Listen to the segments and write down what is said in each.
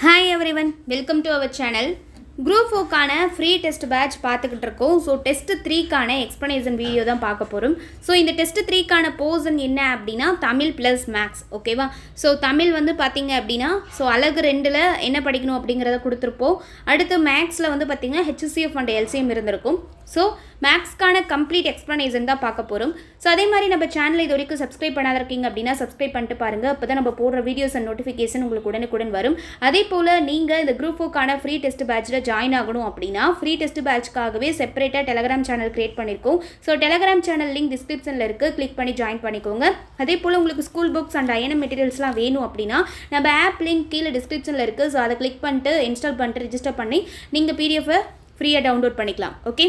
Hi everyone, welcome to our channel. Group 4 free test batch பார்த்துக்கிட்டு இருக்கோம். So test 3 explanation video தான் பார்க்க போகிறோம். ஸோ இந்த டெஸ்ட் 3 போர்ஷன் என்ன அப்படின்னா தமிழ் ப்ளஸ் மேக்ஸ், ஓகேவா? ஸோ தமிழ் வந்து பார்த்தீங்க அப்படின்னா அழகு 2ல் என்ன படிக்கணும் அப்படிங்கிறத கொடுத்துருப்போம். அடுத்து மேக்ஸில் வந்து பார்த்தீங்கன்னா HCF அண்ட் LCM இருந்திருக்கும். ஸோ மேக்ஸ்க்கான கம்ப்ளீட் எக்ஸ்ப்ளனேஷன் தான் பார்க்க போகிறோம். ஸோ அதே மாதிரி நம்ம சேனலை இது வரைக்கும் சப்ஸ்கிரைப் பண்ணாத இருக்கீங்க அப்படின்னா சப்ஸ்கிரைப் பண்ணிட்டு பாருங்கள். அப்போ தான் நம்ம போடுற வீடியோஸ் அண்ட் நோட்டிஃபிகேஷன் உங்களுக்கு உடனுக்குடன் வரும். அதே போல் நீங்கள் இந்த குரூப் 4 ஃப்ரீ டெஸ்ட் பேட்சில் ஜாயின் ஆகணும் அப்படின்னா ஃப்ரீ டெஸ்ட் பேட்ச்க்காகவே செப்பரேட்டாக டெலகிராம் சேனல் கிரியேட் பண்ணியிருக்கோம். ஸோ டெலகிராம் சேனல் லிங்க் டிஸ்கிரிப்ஷனில் இருக்குது, கிளிக் பண்ணி ஜாயின் பண்ணிக்கோங்க. அதே போல் உங்களுக்கு ஸ்கூல் புக்ஸ் அண்ட் ஐஎன்எம் மெட்டீரியல்ஸ்லாம் வேணும் அப்படின்னா நம்ம ஆப் லிங்க் கீழே டிஸ்கிரிப்ஷனில் இருக்குது. ஸோ அதை கிளிக் பண்ணிட்டு இன்ஸ்டால் பண்ணிட்டு ரிஜிஸ்டர் பண்ணி நீங்கள் பிடிஎஃபை ஃப்ரீயாக டவுன்லோட் பண்ணிக்கலாம். ஓகே,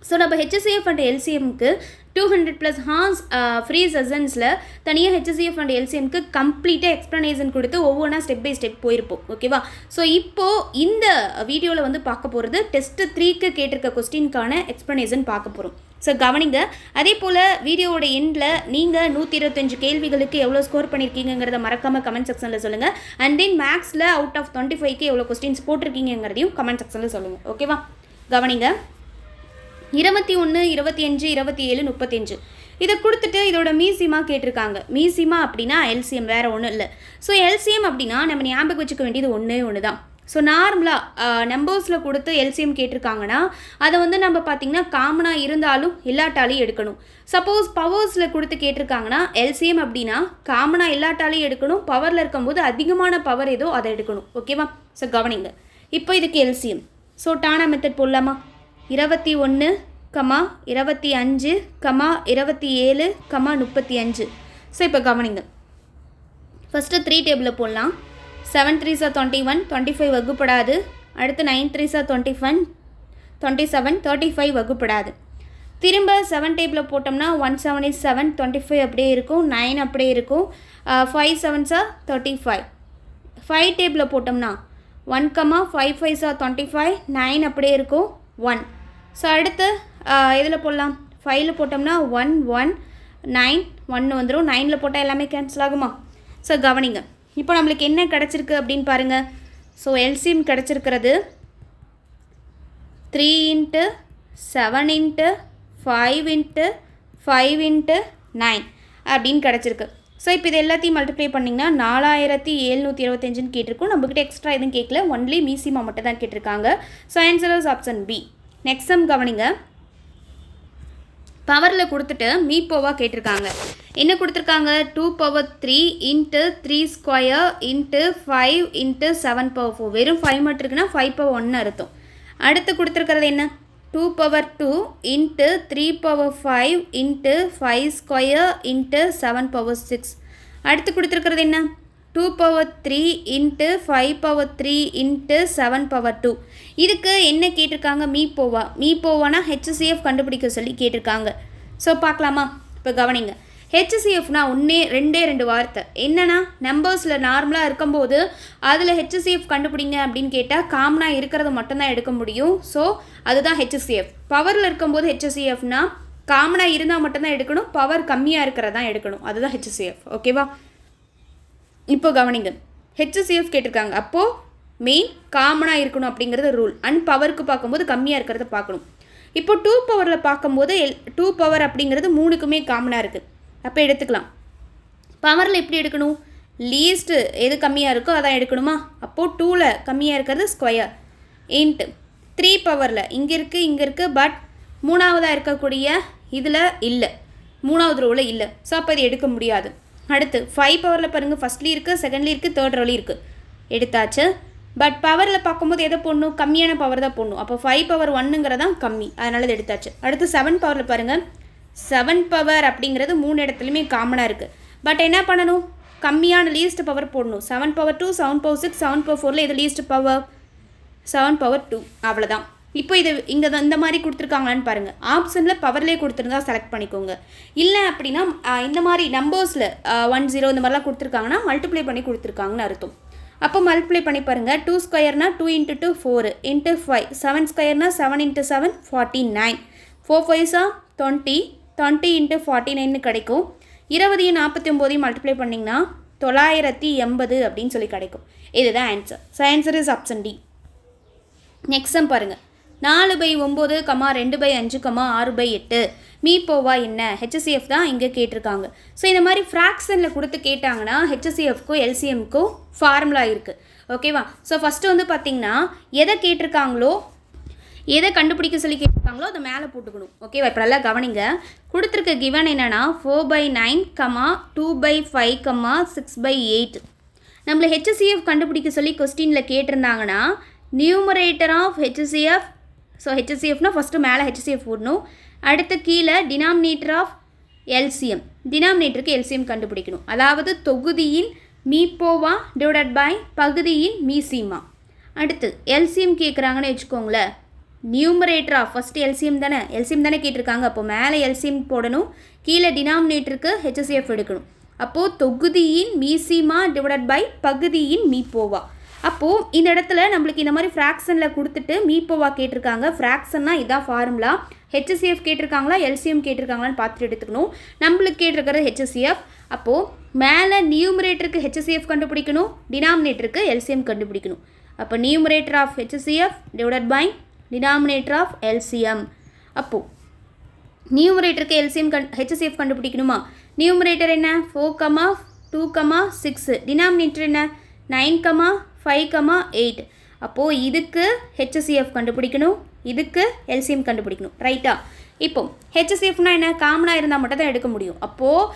ஸோ நம்ம HCF அண்ட் LCMக்கு 200+ ஹார்ஸ் ஃப்ரீ செஷன்ஸில் தனியாக HCF அண்ட் LCMக்கு கம்ப்ளீட்டாக எக்ஸ்ப்ளனேஷன் கொடுத்து ஒவ்வொன்றா ஸ்டெப் பை ஸ்டெப் போயிருப்போம், ஓகேவா? ஸோ இப்போது இந்த வீடியோவில் வந்து பார்க்க போகிறது டெஸ்ட் 3க்கு கேட்டிருக்க கொஸ்டினுக்கான எக்ஸ்ப்ளனேஷன் பார்க்க போகிறோம். ஸோ கவனிங்க. அதே போல் வீடியோவோட எண்டில் நீங்கள் 125 கேள்விகளுக்கு எவ்வளோ ஸ்கோர் பண்ணியிருக்கீங்கிறத மறக்காமல் கமெண்ட் செக்ஷனில் சொல்லுங்கள். அண்ட் தென் மேக்ஸில் அவுட் ஆஃப் 25க்கு எவ்வளோ கொஸ்டின்ஸ் போட்டிருக்கீங்கிறதையும் கமெண்ட் செக்ஷனில் சொல்லுங்கள், ஓகேவா? கவனிங்க. 21, 25, 27, 35 இதை கொடுத்துட்டு இதோட மீசிமா கேட்டிருக்காங்க. மீசிமா அப்படின்னா LCM, வேறு ஒன்றும் இல்லை. ஸோ LCM அப்படின்னா நம்ம ஞாபகம் வச்சுக்க வேண்டியது ஒன்று தான். ஸோ நார்மலாக நம்பர்ஸில் கொடுத்து LCM கேட்டிருக்காங்கன்னா அதை வந்து நம்ம பார்த்திங்கன்னா காமனாக இருந்தாலும் இல்லாட்டாலையும் எடுக்கணும். சப்போஸ் பவர்ஸில் கொடுத்து கேட்டிருக்காங்கன்னா LCM அப்படின்னா காமனாக இல்லாட்டாலையும் எடுக்கணும், பவரில் இருக்கும்போது அதிகமான பவர் ஏதோ அதை எடுக்கணும், ஓகேவா? ஸோ கவனிங்க. இப்போ இதுக்கு LCM. ஸோ டானா மெத்தட் போடலாமா? 21, 25, 27, 35. ஸோ இப்போ கவனிங்க. ஃபஸ்ட்டு 3 டேபிளில் போடலாம். 7 3s are 21, 25 வகுப்படாது. அடுத்து 9 3s are 21, 27, 35 வகுப்படாது. திரும்ப 7 டேபிளில் போட்டோம்னா 1 7 is 7, 25 அப்படியே இருக்கும், 9 அப்படியே இருக்கும், 5 7s are 35. 5 டேபிளில் போட்டோம்னா 1 5 5s are 25, 9 அப்படியே இருக்கும், 1. ஸோ அடுத்து இதில் போடலாம். 5ல் போட்டோம்னா 1 1 9 1 வந்துடும். 9ல் போட்டால் எல்லாமே கேன்சல் ஆகுமா? ஸோ கவனிங்க. இப்போ நம்மளுக்கு என்ன கிடச்சிருக்கு அப்படின்னு பாருங்கள். ஸோ LCM கிடச்சிருக்கிறது 3 × 7 × 5 × 5 × 9 அப்படின்னு கிடச்சிருக்கு. ஸோ இப்போ இது எல்லாத்தையும் மல்டிப்ளை பண்ணிங்கன்னா 4725 கேட்டிருக்கோம். நம்மக்கிட்ட எக்ஸ்ட்ரா எதுவும் கேட்கல, ஒன்லி மீசிமா மட்டும் தான் கேட்டிருக்காங்க. So answer is option B. Next sum கவனிங்க. பவரில் கொடுத்துட்டு மீப்போவாக கேட்டிருக்காங்க. என்ன கொடுத்துருக்காங்க? 2 power 3 × 3 ஸ்கொயர் × 5 × 7 power 4. வெறும் 5 மட்டும் இருக்குன்னா 5 power 1 அர்த்தம். அடுத்து கொடுத்துருக்கிறது என்ன? 2 power 2 × 3 power 5 × 5 ஸ்கொயர் × 7 power 6. அடுத்து கொடுத்துருக்கிறது என்ன? 2 power 3 × 5 power 3 × 7 power 2. இதுக்கு என்ன கேட்டிருக்காங்க? மீப்போவானா HCF கண்டுபிடிக்க சொல்லி கேட்டிருக்காங்க. ஸோ பார்க்கலாமா? இப்போ கவனிங்க. HCFனா ரெண்டே வார்த்தை. என்னென்னா நம்பர்ஸில் நார்மலாக இருக்கும்போது அதில் HCF கண்டுபிடிங்க அப்படின்னு கேட்டால் காமனாக இருக்கிறத மட்டும்தான் எடுக்க முடியும். ஸோ அதுதான் HCF. பவரில் இருக்கும்போது HCFனா காமனாக இருந்தால் மட்டும்தான் எடுக்கணும், பவர் கம்மியாக இருக்கிறதான் எடுக்கணும், அதுதான் HCF, ஓகேவா? இப்போ கவனிங்க. HCF கேட்டிருக்காங்க, அப்போது மெயின் காமனாக இருக்கணும் அப்படிங்கிறது ரூல். அண்ட் பவருக்கு பார்க்கும்போது கம்மியாக இருக்கிறத பார்க்கணும். இப்போ 2 பவரில் பார்க்கும்போது 2 பவர் அப்படிங்கிறது 3க்குமே காமனாக இருக்குது. அப்போ எடுத்துக்கலாம். பவரில் எப்படி எடுக்கணும்? லீஸ்ட்டு எது கம்மியாக இருக்கோ அதான் எடுக்கணுமா? அப்போது 2ல் கம்மியாக இருக்கிறது ஸ்கொயர் இன்ட்டு 3 பவரில் இங்கே இருக்குது, பட் 3ஆவதாக இருக்கக்கூடிய இதில் இல்லை, 3வது ரோவில் இல்லை. ஸோ அப்போ இது எடுக்க முடியாது. அடுத்து 5 பவரில் பாருங்கள், ஃபஸ்ட்லேயும் இருக்குது, செகண்ட்லேயும் இருக்குது, தேர்ட் ரோலையும் இருக்குது, எடுத்தாச்சு. பட் பவரில் பார்க்கும்போது எதை போடணும்? கம்மியான பவர் தான் போடணும். அப்போ 5 பவர் 1ங்கிறதான் கம்மி, அதனால இது எடுத்தாச்சு. அடுத்து 7 பவரில் பாருங்கள், 7 பவர் அப்படிங்கிறது 3 இடத்துலையுமே காமனாக இருக்குது. பட் என்ன பண்ணணும்? கம்மியான லீஸ்ட் பவர் போடணும். 7 power 2, 7 power 6, 7 power 4ல் இது லீஸ்ட் பவர் 7 power 2, அவ்வளோதான். இப்போ இது இங்கே இந்த மாதிரி கொடுத்துருக்காங்களான்னு பாருங்கள். ஆப்ஷனில் பவர்லேயே கொடுத்துருந்தா செலக்ட் பண்ணிக்கோங்க. இல்லை அப்படின்னா இந்த மாதிரி நம்பர்ஸில் 1 0 இந்த மாதிரிலாம் கொடுத்துருக்காங்கன்னா மல்டிப்ளை பண்ணி கொடுத்துருக்காங்கன்னு அர்த்தம். அப்போ மல்டிப்ளை பண்ணி பாருங்கள். 2 ஸ்கொயர்னா 2 × 2 4 × 5, 7 ஸ்கொயர்னா 7 × 7 49, 4 5s are 20, 20 × 49 கிடைக்கும். 20 49 மல்டிப்ளை பண்ணிங்கன்னா 980 அப்படின்னு சொல்லி கிடைக்கும். இதுதான் answer. So answer is option D. Next sum பாருங்கள். 4/9, 2/5, 6/8 மீப்போவா என்ன? HCF தான் இங்கே கேட்டிருக்காங்க. ஸோ இந்த மாதிரி ஃப்ராக்ஷனில் கொடுத்து கேட்டாங்கன்னா HCFக்கும் LCMக்கும் ஃபார்முலா இருக்குது. ஓகேவா? ஸோ ஃபஸ்ட்டு வந்து பார்த்திங்கன்னா எதை கேட்டிருக்காங்களோ, எதை கண்டுபிடிக்க சொல்லி கேட்டிருக்காங்களோ அதை மேலே போட்டுக்கணும். ஓகேவா? இப்போ நல்லா கவனிங்க. கொடுத்துருக்க கிவன் என்னென்னா 4/9, 2/5, 6/8. நம்மளை HCF கண்டுபிடிக்க சொல்லி கொஸ்டினில் கேட்டிருந்தாங்கன்னா நியூமரேட்டர் ஆஃப் HCF, ஸோ HCFனா ஃபஸ்ட்டு மேலே HCF போடணும், அடுத்து கீழே டினாமினேட்டர் ஆஃப் LCM, டினாமினேட்டருக்கு LCM கண்டுபிடிக்கணும். அதாவது தொகுதியின் மீப்போவா டிவைடட் பை பகுதியின் மீசிமா. அடுத்து LCM கேட்குறாங்கன்னு வச்சுக்கோங்களேன். நியூமரேட்டர் ஆஃப் ஃபஸ்ட்டு LCM தானே கேட்டிருக்காங்க. அப்போ மேலே LCM போடணும், கீழே டினாமினேட்டருக்கு HCF எடுக்கணும். அப்போது தொகுதியின் மீசிமா டிவைடட் பை பகுதியின் மீப்போவா. அப்போது இந்த இடத்துல நம்மளுக்கு இந்த மாதிரி ஃப்ராக்ஷனில் கொடுத்துட்டு மீப்போவா கேட்டிருக்காங்க. ஃப்ராக்ஷன்னா இதான் ஃபார்முலா. HCF கேட்டிருக்காங்களா LCM கேட்டிருக்காங்களான்னு பார்த்துட்டு எடுத்துக்கணும். நம்மளுக்கு கேட்டிருக்கிறது HCF. அப்போது மேலே நியூமரேட்டருக்கு HCF கண்டுபிடிக்கணும், டினாமினேட்டருக்கு LCM கண்டுபிடிக்கணும். அப்போ numerator of HCF divided by denominator of LCM. அப்போது நியூமரேட்டருக்கு HCF கண்டுபிடிக்கணுமா? நியூமரேட்டர் என்ன? 4, 2, 6. டினாமினேட்டர் என்ன? 9, 5, 8. அப்போது இதுக்கு HCF கண்டுபிடிக்கணும், இதுக்கு LCM கண்டுபிடிக்கணும். ரைட்டா? இப்போ HCFனா என்ன? காமனாக இருந்தால் மட்டும் தான் எடுக்க முடியும். அப்போது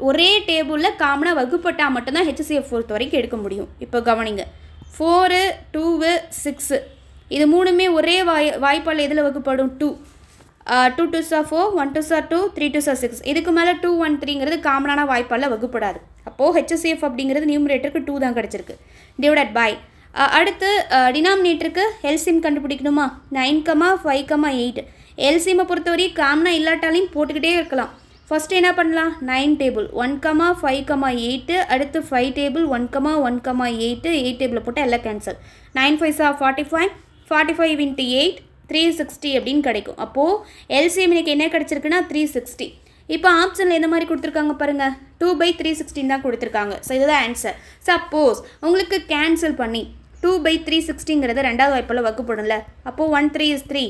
ஒரே டேபிளில் காமனாக வகுப்பட்டால் மட்டும்தான் HCF பொறுத்த வரைக்கும் எடுக்க முடியும். இப்போ கவனிங்க. 4, 2, 6 இது மூணுமே ஒரே வாய்ப்பால் எதில் வகுப்படும்? 2. 2 2s are 4, 1 2s are 2, 3 2s are 6. இதுக்கு மேலே 2 1 3ங்கிறது காமனான வாய்ப்பால் வகுப்படாது. அப்போது HCF அப்படிங்கிறது நியூமரேட்டருக்கு 2 தான் கிடச்சிருக்கு. டிவைடட் பை அடுத்து டினாமினேட்டருக்கு LCM கண்டுபிடிக்கணுமா? 9, 5, 8. LCM பொறுத்தவரை காமனாக இல்லாட்டாலையும் போட்டுக்கிட்டே இருக்கலாம். ஃபஸ்ட்டு என்ன பண்ணலாம்? 9 டேபிள் 1, 5, 8. அடுத்து 5 டேபிள் 1, 1, 8. 8 டேபிளில் போட்டால் எல்லாம் கேன்சல். 9 5s are 45, 45 into 8 360 அப்படின்னு கிடைக்கும். அப்போது LCM எனக்கு என்ன கிடச்சிருக்குன்னா 360. இப்போ ஆப்ஷனில் எந்த மாதிரி கொடுத்துருக்காங்க பாருங்கள், 2/316 தான் கொடுத்துருக்காங்க. ஸோ இதுதான் ஆன்சர். சப்போஸ் உங்களுக்கு கேன்சல் பண்ணி 2/360ங்கிறது ரெண்டாவது வாய்ப்பில் வகுப்படல. அப்போது 1 3 is 3,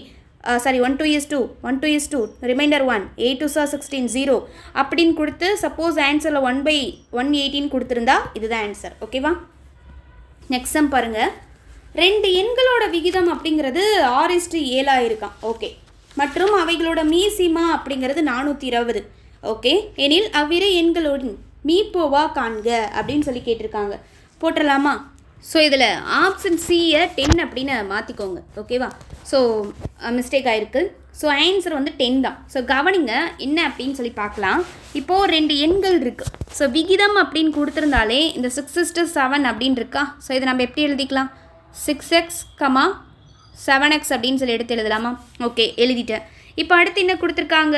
1 2 is 2, 1 2 is 2, reminder 1, 8 2s are 16, 0 அப்படின்னு கொடுத்து சப்போஸ் ஆன்சரில் 1/118 கொடுத்துருந்தா இதுதான் ஆன்சர். ஓகேவா? நெக்ஸ்ட் சம் பாருங்கள். 2 எண்களோட விகிதம் அப்படிங்கிறது 6:7 இருக்கான். ஓகே. மற்றும் அவைகளோட மீசிமா அப்படிங்கிறது 420. ஓகே. எனில் அவ்விரு எண்களோட மீப்போவா காண்க அப்படின்னு சொல்லி கேட்டிருக்காங்க. போட்டுடலாமா? ஸோ இதில் ஆப்ஷன் சியை 10 அப்படின்னு மாற்றிக்கோங்க. ஓகேவா? ஸோ மிஸ்டேக் ஆகிருக்கு. ஸோ ஆன்சர் வந்து 10 தான். ஸோ கவனிங்க என்ன அப்படின்னு சொல்லி பார்க்கலாம். இப்போது 2 எண்கள் இருக்குது. ஸோ விகிதம் அப்படின்னு கொடுத்துருந்தாலே இந்த 6:7 அப்படின்னு இருக்கா. ஸோ இதை நம்ம எப்படி எழுதிக்கலாம்? 6x, 7x அப்படின்னு சொல்லி எடுத்து எழுதலாமா? ஓகே, எழுதிட்டேன். இப்போ அடுத்து என்ன கொடுத்துருக்காங்க?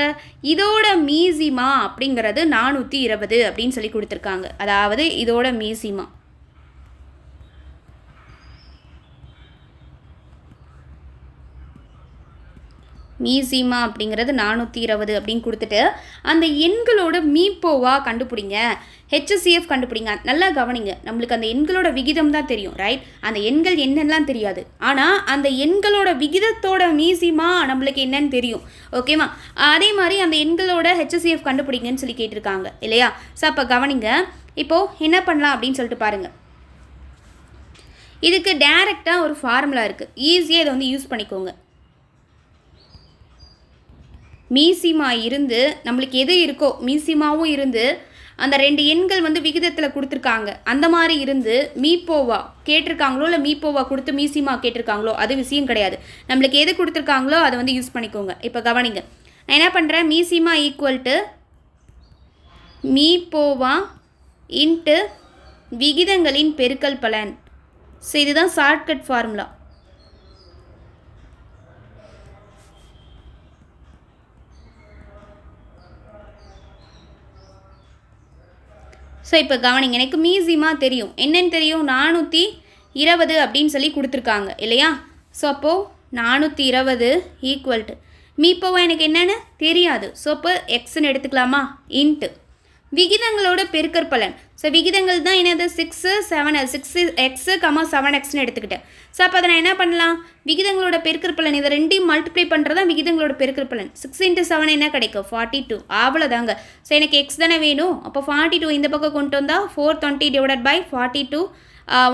இதோட மீசிமா அப்படிங்கிறது 420 அப்படின்னு சொல்லி கொடுத்துருக்காங்க. அதாவது இதோட மீசிமா மீசிமா அப்படிங்கிறது 420 அப்படின்னு கொடுத்துட்டு அந்த எண்களோட மீப்போவா கண்டுபிடிங்க, HCF கண்டுபிடிங்க. நல்லா கவனிங்க. நம்மளுக்கு அந்த எண்களோட விகிதம் தான் தெரியும், ரைட்? அந்த எண்கள் என்னெல்லாம் தெரியாது. ஆனால் அந்த எண்களோட விகிதத்தோட மீசிமா நம்மளுக்கு என்னன்னு தெரியும். ஓகேவா? அதே மாதிரி அந்த எண்களோட HCF கண்டுபிடிங்கன்னு சொல்லி கேட்டிருக்காங்க இல்லையா? ஸோ அப்போ கவனிங்க. இப்போது என்ன பண்ணலாம் அப்படின்னு சொல்லிட்டு பாருங்கள். இதுக்கு டைரெக்டாக ஒரு ஃபார்முலா இருக்குது. ஈஸியாக இதை வந்து யூஸ் பண்ணிக்கோங்க. மீசிமா இருந்து நம்மளுக்கு எது இருக்கோ மீசிமாவும் இருந்து அந்த 2 எண்கள் வந்து விகிதத்தில் கொடுத்துருக்காங்க. அந்த மாதிரி இருந்து மீப்போவா கேட்டிருக்காங்களோ இல்லை மீப்போவா கொடுத்து மீசிமா கேட்டிருக்காங்களோ அது விஷயம் கிடையாது. நம்மளுக்கு எது கொடுத்துருக்காங்களோ அதை வந்து யூஸ் பண்ணிக்கோங்க. இப்போ கவனிங்க. நான் என்ன பண்ணுறேன்? மீசிமா ஈக்குவல் டு மீப்போவா இன்ட்டு விகிதங்களின் பெருக்கல் பலன். ஸோ இதுதான் ஷார்ட்கட் ஃபார்முலா. ஸோ இப்போ கவனிங்க. எனக்கு மீசிமா தெரியும். என்னென்னு தெரியும்? 420 அப்படின்னு சொல்லி கொடுத்துருக்காங்க இல்லையா? ஸோ அப்போது 420 ஈக்குவல் டு மீப்போவா எனக்கு என்னென்னு தெரியாது. ஸோ இப்போ எக்ஸ்ன்னு எடுத்துக்கலாமா? இன்ட்டு விகிதங்களோட பெருக்கற்பலன். ஸோ விகிதங்கள் தான் என்னது 6 7 6x, 7xன்னு எடுத்துக்கிட்டேன். ஸோ அப்போ அதை நான் என்ன பண்ணலாம், விகிதங்களோட பெருக்கற்பலன் இதை ரெண்டையும் மல்டிப்ளை பண்ணுறது தான் விகிதங்களோட பெருக்கற்பலன். 6 × 7 என்ன கிடைக்கும் 42. அவ்வளோதாங்க. ஸோ எனக்கு எக்ஸ் தானே வேணும். அப்போ 42 இந்த பக்கம் கொண்டு வந்தால் 420 / 42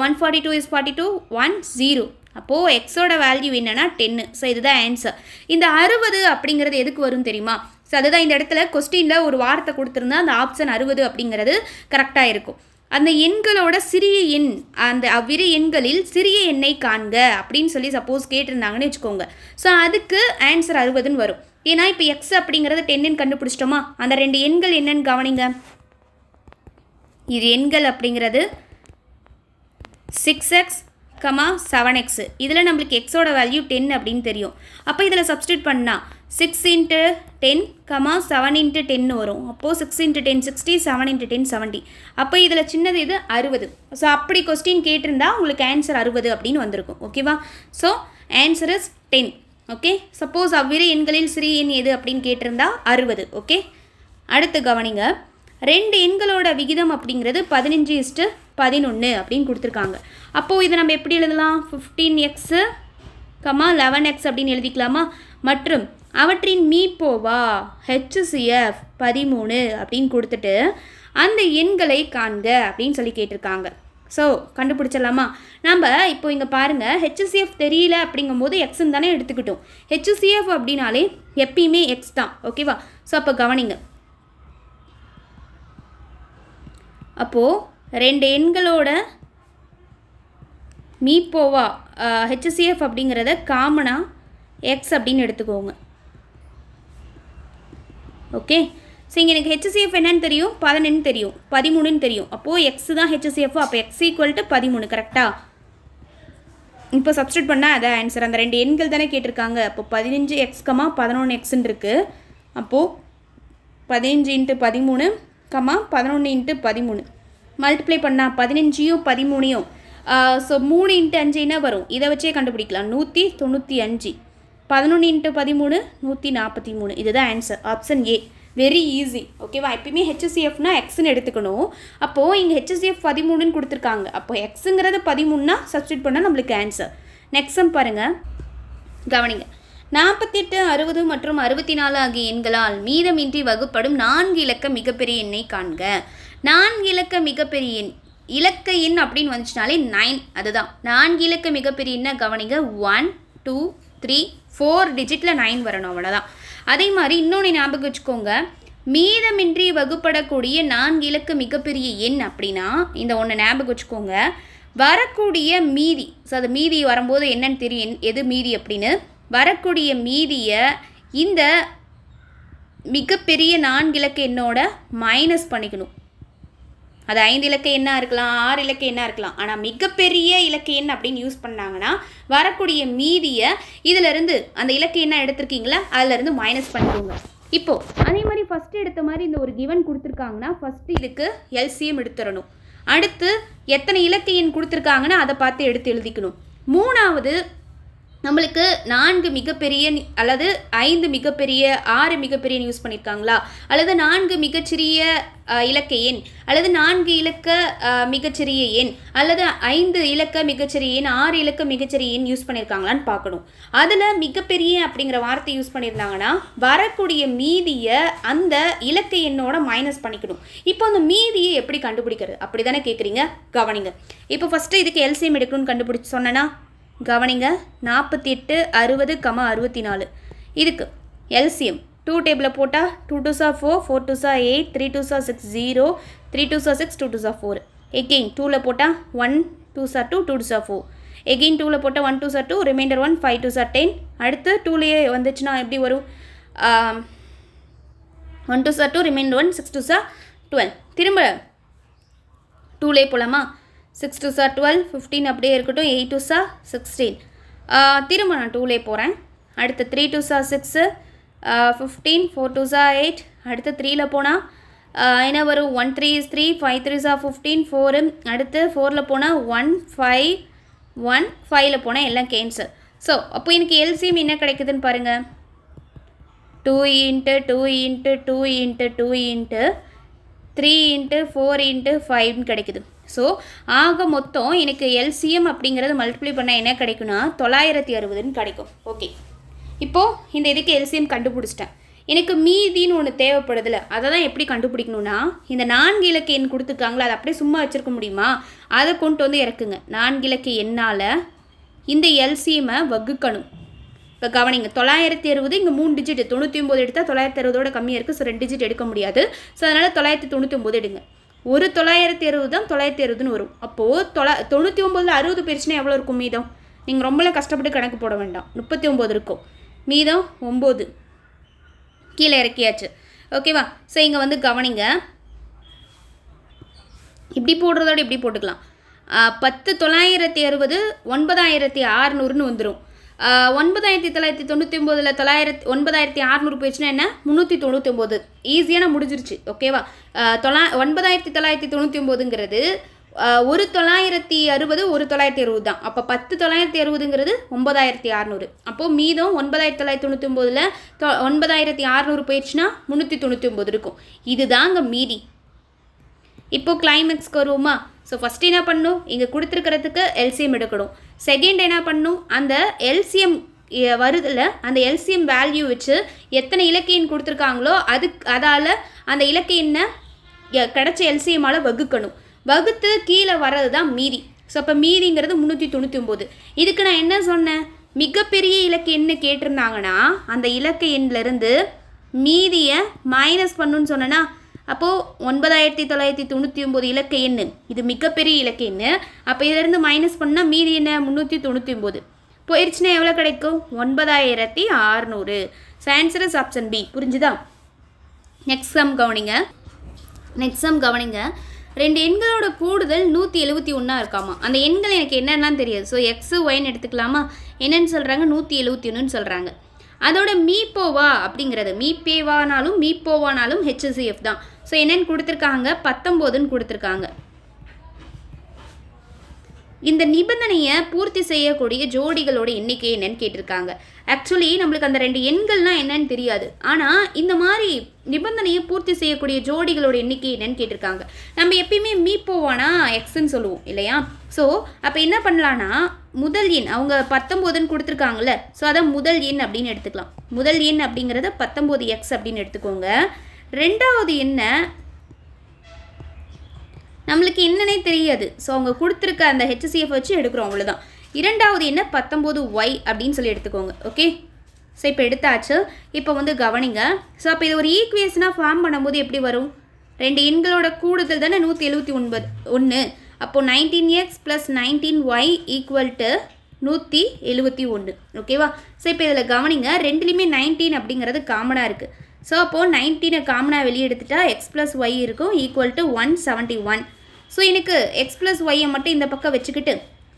142 is 42 1 0. அப்போது எக்ஸோட வேல்யூ என்னென்னா 10. ஸோ இதுதான் ஆன்சர். இந்த 60 அப்படிங்கிறது எதுக்கு வரும் தெரியுமா? ஸோ அதுதான் இந்த இடத்துல கொஸ்டினில் ஒரு வார்த்தை கொடுத்துருந்தா அந்த ஆப்ஷன் 60 அப்படிங்கிறது கரெக்டாக இருக்கும். அந்த எண்களோட சிறிய எண், அந்த அவ்விரு எண்களில் சிறிய எண்ணை காண்க அப்படின்னு சொல்லி சப்போஸ் கேட்டிருந்தாங்கன்னு வச்சுக்கோங்க. ஸோ அதுக்கு ஆன்சர் 60ன்னு வரும். ஏன்னா இப்போ எக்ஸ் அப்படிங்கிறது 10ன்னு கண்டுபிடிச்சிட்டோமா? அந்த ரெண்டு எண்கள் என்னன்னு கவனிங்க. இது எண்கள் அப்படிங்கிறது 6x, 7x. இதில் நம்மளுக்கு எக்ஸோட வேல்யூ 10 அப்படின்னு தெரியும். அப்போ இதில் சப்ஸ்டியூட் பண்ணால் 6 × 10, 7 × 10 வரும். அப்போது 6 × 10 60, 7 × 10 70. அப்போ இதில் சின்னது இது 60. ஸோ அப்படி கொஸ்டின் கேட்டிருந்தா உங்களுக்கு ஆன்சர் 60 அப்படின்னு வந்திருக்கும். ஓகேவா? So answer is 10. Okay. Suppose அவ்விரு எண்களில் சிறிய எண் எது அப்படின்னு கேட்டிருந்தா 60. ஓகே. அடுத்து கவனிங்க. ரெண்டு எண்களோட விகிதம் அப்படிங்கிறது 15:11 அப்படின்னு கொடுத்துருக்காங்க. அப்போது இதை நம்ம எப்படி எழுதலாம்? 15x, 11x அப்படின்னு எழுதிக்கலாமா? மற்றும் அவற்றின் மீப்போவா HCF 13 அப்படின்னு கொடுத்துட்டு அந்த எண்களை காண்க அப்படின்னு சொல்லி கேட்டிருக்காங்க. ஸோ கண்டுபிடிச்சிடலாமா? நம்ம இப்போ இங்கே பாருங்கள், HCF தெரியல அப்படிங்கும்போது எக்ஸ்ன்னு தானே எடுத்துக்கிட்டோம். HCF அப்படின்னாலே எப்பயுமே எக்ஸ் தான். ஓகேவா? ஸோ அப்போ கவனிங்க. அப்போது ரெண்டு எண்களோட மீப்போவா HCF அப்படிங்கிறத காமனாக எக்ஸ் அப்படின்னு எடுத்துக்கோங்க. ஓகே. ஸோ இங்கே எனக்கு HCF என்னன்னு தெரியும், 11 தெரியும், 13 தெரியும். அப்போது எக்ஸ் தான் HCF. அப்போ x = 13. கரெக்டாக? இப்போ சப்ஸ்டியூட் பண்ணால் அதான் ஆன்சர். அந்த ரெண்டு எண்கள் தானே கேட்டிருக்காங்க. அப்போ 15x, 11xன்னு இருக்குது. அப்போது 15 × 13, 11 × 13 மல்டிப்ளை பண்ணால் 15யும் 13யும் ஸோ 3 × 5 என்ன வரும்? இதை வச்சே கண்டுபிடிக்கலாம். 195. 11 × 13 143. இதுதான் answer. Option A. Very easy. ஓகேவா? எப்பயுமே HCFனா எக்ஸ்ன்னு எடுத்துக்கணும். அப்போது இங்கே HCF 13ன்னு கொடுத்துருக்காங்க. அப்போ எக்ஸுங்கிறது 13னா சப்ஸ்டியூட் பண்ணால் நம்மளுக்கு ஆன்சர். நெக்ஸ்ட் சம் பாருங்கள், கவனிங்க. 48, 60 மற்றும் 64 ஆகிய எண்களால் மீதமின்றி வகுப்படும் 4 இலக்க மிகப்பெரிய எண்ணை காண்க. 4 இலக்க மிகப்பெரிய எண், இலக்க எண் அப்படின்னு வந்துச்சுனாலே 9. அதுதான் 4 இலக்க மிகப்பெரிய எண்ணை கவனிங்க. 1 2 3 4 டிஜிட்டில் 9 வரணும். அவ்வளோதான். அதே மாதிரி இன்னொன்று ஞாபகம் வச்சுக்கோங்க. மீதமின்றி வகுப்படக்கூடிய 4 இலக்க மிகப்பெரிய எண் அப்படின்னா இந்த ஒன்று ஞாபகம் வச்சுக்கோங்க. வரக்கூடிய மீதி, ஸோ அது மீதி வரும்போது என்னன்னு தெரியும் எது மீதி அப்படின்னு. வரக்கூடிய மீதியை இந்த மிகப்பெரிய 4 இலக்க எண்ணோட மைனஸ் பண்ணிக்கணும். அது 5 இலக்க எண்ணாக இருக்கலாம், 6 இலக்க எண்ணாக இருக்கலாம். ஆனால் மிகப்பெரிய இலக்க எண் அப்படின்னு யூஸ் பண்ணாங்கன்னா வரக்கூடிய மீதியை இதிலிருந்து அந்த இலக்க எண்ணாக எடுத்திருக்கீங்களா அதிலிருந்து மைனஸ் பண்ணிக்கோங்க. இப்போது அதே மாதிரி ஃபஸ்ட்டு எடுத்த மாதிரி இந்த ஒரு கிவன் கொடுத்துருக்காங்கன்னா ஃபஸ்ட்டு இதுக்கு LCM எடுத்துடணும். அடுத்து எத்தனை இலக்க எண் கொடுத்துருக்காங்கன்னா அதை பார்த்து எடுத்து எழுதிக்கணும். மூணாவது நம்மளுக்கு 4 மிகப்பெரிய அல்லது 5 மிகப்பெரிய 6 மிகப்பெரிய யூஸ் பண்ணியிருக்காங்களா, அல்லது 4 மிகச்சிறிய இலக்க எண், அல்லது 4 இலக்க மிகச்சிறிய எண், அல்லது 5 இலக்க மிகச்சிறிய எண், 6 இலக்க மிகச்சிறிய எண் யூஸ் பண்ணியிருக்காங்களான்னு பார்க்கணும். அதில் மிகப்பெரிய அப்படிங்கிற வார்த்தை யூஸ் பண்ணியிருந்தாங்கன்னா வரக்கூடிய மீதியை அந்த இலக்க எண்ணோட மைனஸ் பண்ணிக்கணும். இப்போ அந்த மீதியை எப்படி கண்டுபிடிக்கிறது அப்படி தானே கேட்குறீங்க? கவனிங்க. இப்போ ஃபஸ்ட்டு இதுக்கு LCM எடுக்கணும்னு கண்டுபிடிச்சி சொன்னேன்னா கவனிங்க. 48, 60, 64 இதுக்கு LCM 2 டேபிளில் போட்டால் 2 2s are 4, 4 2s are 8, 3 2s are 6 0, 3 2s are 6, 2 2s are 4. Again 2ல் போட்டால் 1 2s are 2, 2 2s are 4. Again 2ல் போட்டால் 1 2s are 2, reminder 1, 5 2s are 10. அடுத்து 2லேயே வந்துச்சுன்னா எப்படி வரும்? 1 2s are 2, reminder 1, 6 2s are 12. திரும்ப 2லேயே போகலாமா? 6 2s are 12, 15 அப்படியே இருக்கட்டும், 8 2s are 16. திரும்ப நான் 2லே போகிறேன். அடுத்து 3 2s are 6, 15, 4 2s are 8. அடுத்து 3ல் போனால் என்ன வரும்? 1 3 is 3, 5 3s are 15, 4. அடுத்து 4ல் போனால் 1 5 1, 5ல் போனால் எல்லாம் கேன்சல். ஸோ அப்போ எனக்கு LCM என்ன கிடைக்குதுன்னு பாருங்கள். 2 × 2 × 2 × 2 × 3 × 4 × 5 கிடைக்குது. ஸோ ஆக மொத்தம் எனக்கு எல்சிஎம் அப்படிங்கிறது மல்டிப்ளை பண்ணால் என்ன கிடைக்குன்னா 960 கிடைக்கும். ஓகே, இப்போது இந்த இதுக்கு எல்சிஎம் கண்டுபிடிச்சிட்டேன். எனக்கு மீதின்னு ஒன்று தேவைப்படுதில்ல, அதை தான் எப்படி கண்டுபிடிக்கணும்னா இந்த 4 இலக்க எண் கொடுத்துருக்காங்களா, அதை அப்படியே சும்மா வச்சுருக்க முடியுமா, அதை கொண்டு வந்து இறக்குங்க. 4 இலக்க எண்ணால் இந்த எல்சிஎம்மை வகுக்கணும். இப்போ கவனிங்க, 960 இங்கே 3 டிஜிட், 99 எடுத்தால் 960 கம்மியாக இருக்குது. ஸோ 2 டிஜிட் எடுக்க முடியாது. ஸோ அதனால் 999 எடுங்க. ஒரு 960 தான் 960ன்னு வரும். அப்போது 99ல் 60 போயிடுச்சுன்னா எவ்வளோ இருக்கும் மீதம்? நீங்கள் ரொம்பலாம் கஷ்டப்பட்டு கணக்கு போட வேண்டாம். 39 இருக்கும். மீதம் 9 கீழே இறக்கியாச்சு. ஓகேவா? ஸோ இங்கே வந்து கவனிங்க, இப்படி போடுறதோடு இப்படி போட்டுக்கலாம். 10 960 9600ன்னு வந்துடும். 9999ல் 9600 போயிடுச்சுன்னா என்ன, 399. ஈஸியாக முடிஞ்சிருச்சு. ஓகேவா? 9999ங்கிறது ஒரு 960 ஒரு 960 தான். அப்போ 10 960ங்கிறது 9600. அப்போது மீதம் 9999ல் 9600 போயிடுச்சுன்னா 399 இருக்கும். இதுதாங்க மீதி. இப்போது கிளைமேக்ஸ்க்கு வருவோமா? ஸோ ஃபஸ்ட்டு என்ன பண்ணணும், இங்கே கொடுத்துருக்கிறதுக்கு எல்சிஎம் எடுக்கணும். செகண்ட் என்ன பண்ணணும், அந்த எல்சிஎம் வருதில்ல, அந்த எல்சிஎம் வேல்யூ வச்சு எத்தனை இலக்க எண் கொடுத்துருக்காங்களோ அதால் அந்த இலக்க எண்ணை கிடச்ச எல்சிஎம்மால் வகுக்கணும். வகுத்து கீழே வர்றது தான் மீதி. ஸோ அப்போ மீதிங்கிறது 399. இதுக்கு நான் என்ன சொன்னேன், மிகப்பெரிய இலக்க எண்ணு கேட்டிருந்தாங்கன்னா அந்த இலக்க எண்ணிலேருந்து மீதியை மைனஸ் பண்ணுன்னு சொன்னேன்னா, அப்போது 9999 இலக்க எண்ணு, இது மிகப்பெரிய இலக்க எண்ணு. அப்போ இதிலேருந்து மைனஸ் பண்ணால் மீதி என்ன, 399 போயிடுச்சுன்னா எவ்வளோ கிடைக்கும், 9600. So answer is option B. புரிஞ்சுதா? நெக்ஸ்ட் சம் கவனிங்க. 2 எண்களோட கூடுதல் 171 இருக்காமா. அந்த எண்கள் எனக்கு என்னென்னா தெரியாது. ஸோ எக்ஸு ஒய்ன்னு எடுத்துக்கலாமா? என்னென்னு சொல்கிறாங்க, 171ன்னு சொல்கிறாங்க. அதோட மீப்போவா அப்படிங்கிறது, மீப்போவானாலும் HCF தான். ஸோ என்னென்னு கொடுத்துருக்காங்க, 19ன்னு கொடுத்துருக்காங்க. இந்த நிபந்தனையை பூர்த்தி செய்யக்கூடிய ஜோடிகளோட எண்ணிக்கை என்னன்னு கேட்டிருக்காங்க. ஆக்சுவலி நம்மளுக்கு அந்த 2 எண்கள்னால் என்னன்னு தெரியாது. ஆனால் இந்த மாதிரி நிபந்தனையை பூர்த்தி செய்யக்கூடிய ஜோடிகளோட எண்ணிக்கை என்னன்னு கேட்டிருக்காங்க. நம்ம எப்பயுமே மீப்போவானா எக்ஸ்ன்னு சொல்லுவோம் இல்லையா? ஸோ அப்போ என்ன பண்ணலான்னா, முதல் எண் அவங்க 19ன்னு கொடுத்துருக்காங்கல்ல, ஸோ அதான் முதல் எண் அப்படின்னு எடுத்துக்கலாம். முதல் எண் அப்படிங்கிறத 19x அப்படின்னு எடுத்துக்கோங்க. ரெண்டாவது எண்ணை நம்மளுக்கு என்னன்னே தெரியாது. ஸோ அவங்க கொடுத்துருக்க அந்த HCF வச்சு எடுக்கிறோம், அவ்வளோதான். இரண்டாவது என்ன 19y அப்படின்னு சொல்லி எடுத்துக்கோங்க. ஓகே, ஸோ இப்போ எடுத்தாச்சு. இப்போ வந்து கவனிங்க. ஸோ அப்போ இது ஒரு ஈக்குவேஷனாக ஃபார்ம் பண்ணும்போது எப்படி வரும், 2 எண்களோட கூடுதல் தானே 171. அப்போது 19x + 19y = 171. ஓகேவா? ஸோ இப்போ இதில் கவனிங்க, ரெண்டுலேயுமே 19 அப்படிங்கிறது காமனாக இருக்குது. ஸோ அப்போது 19 காமனாக வெளியே எடுத்துட்டா x + y இருக்கும் = 171. ஸோ எனக்கு x + y மட்டும் இந்த பக்கம் வச்சுக்கிட்டு,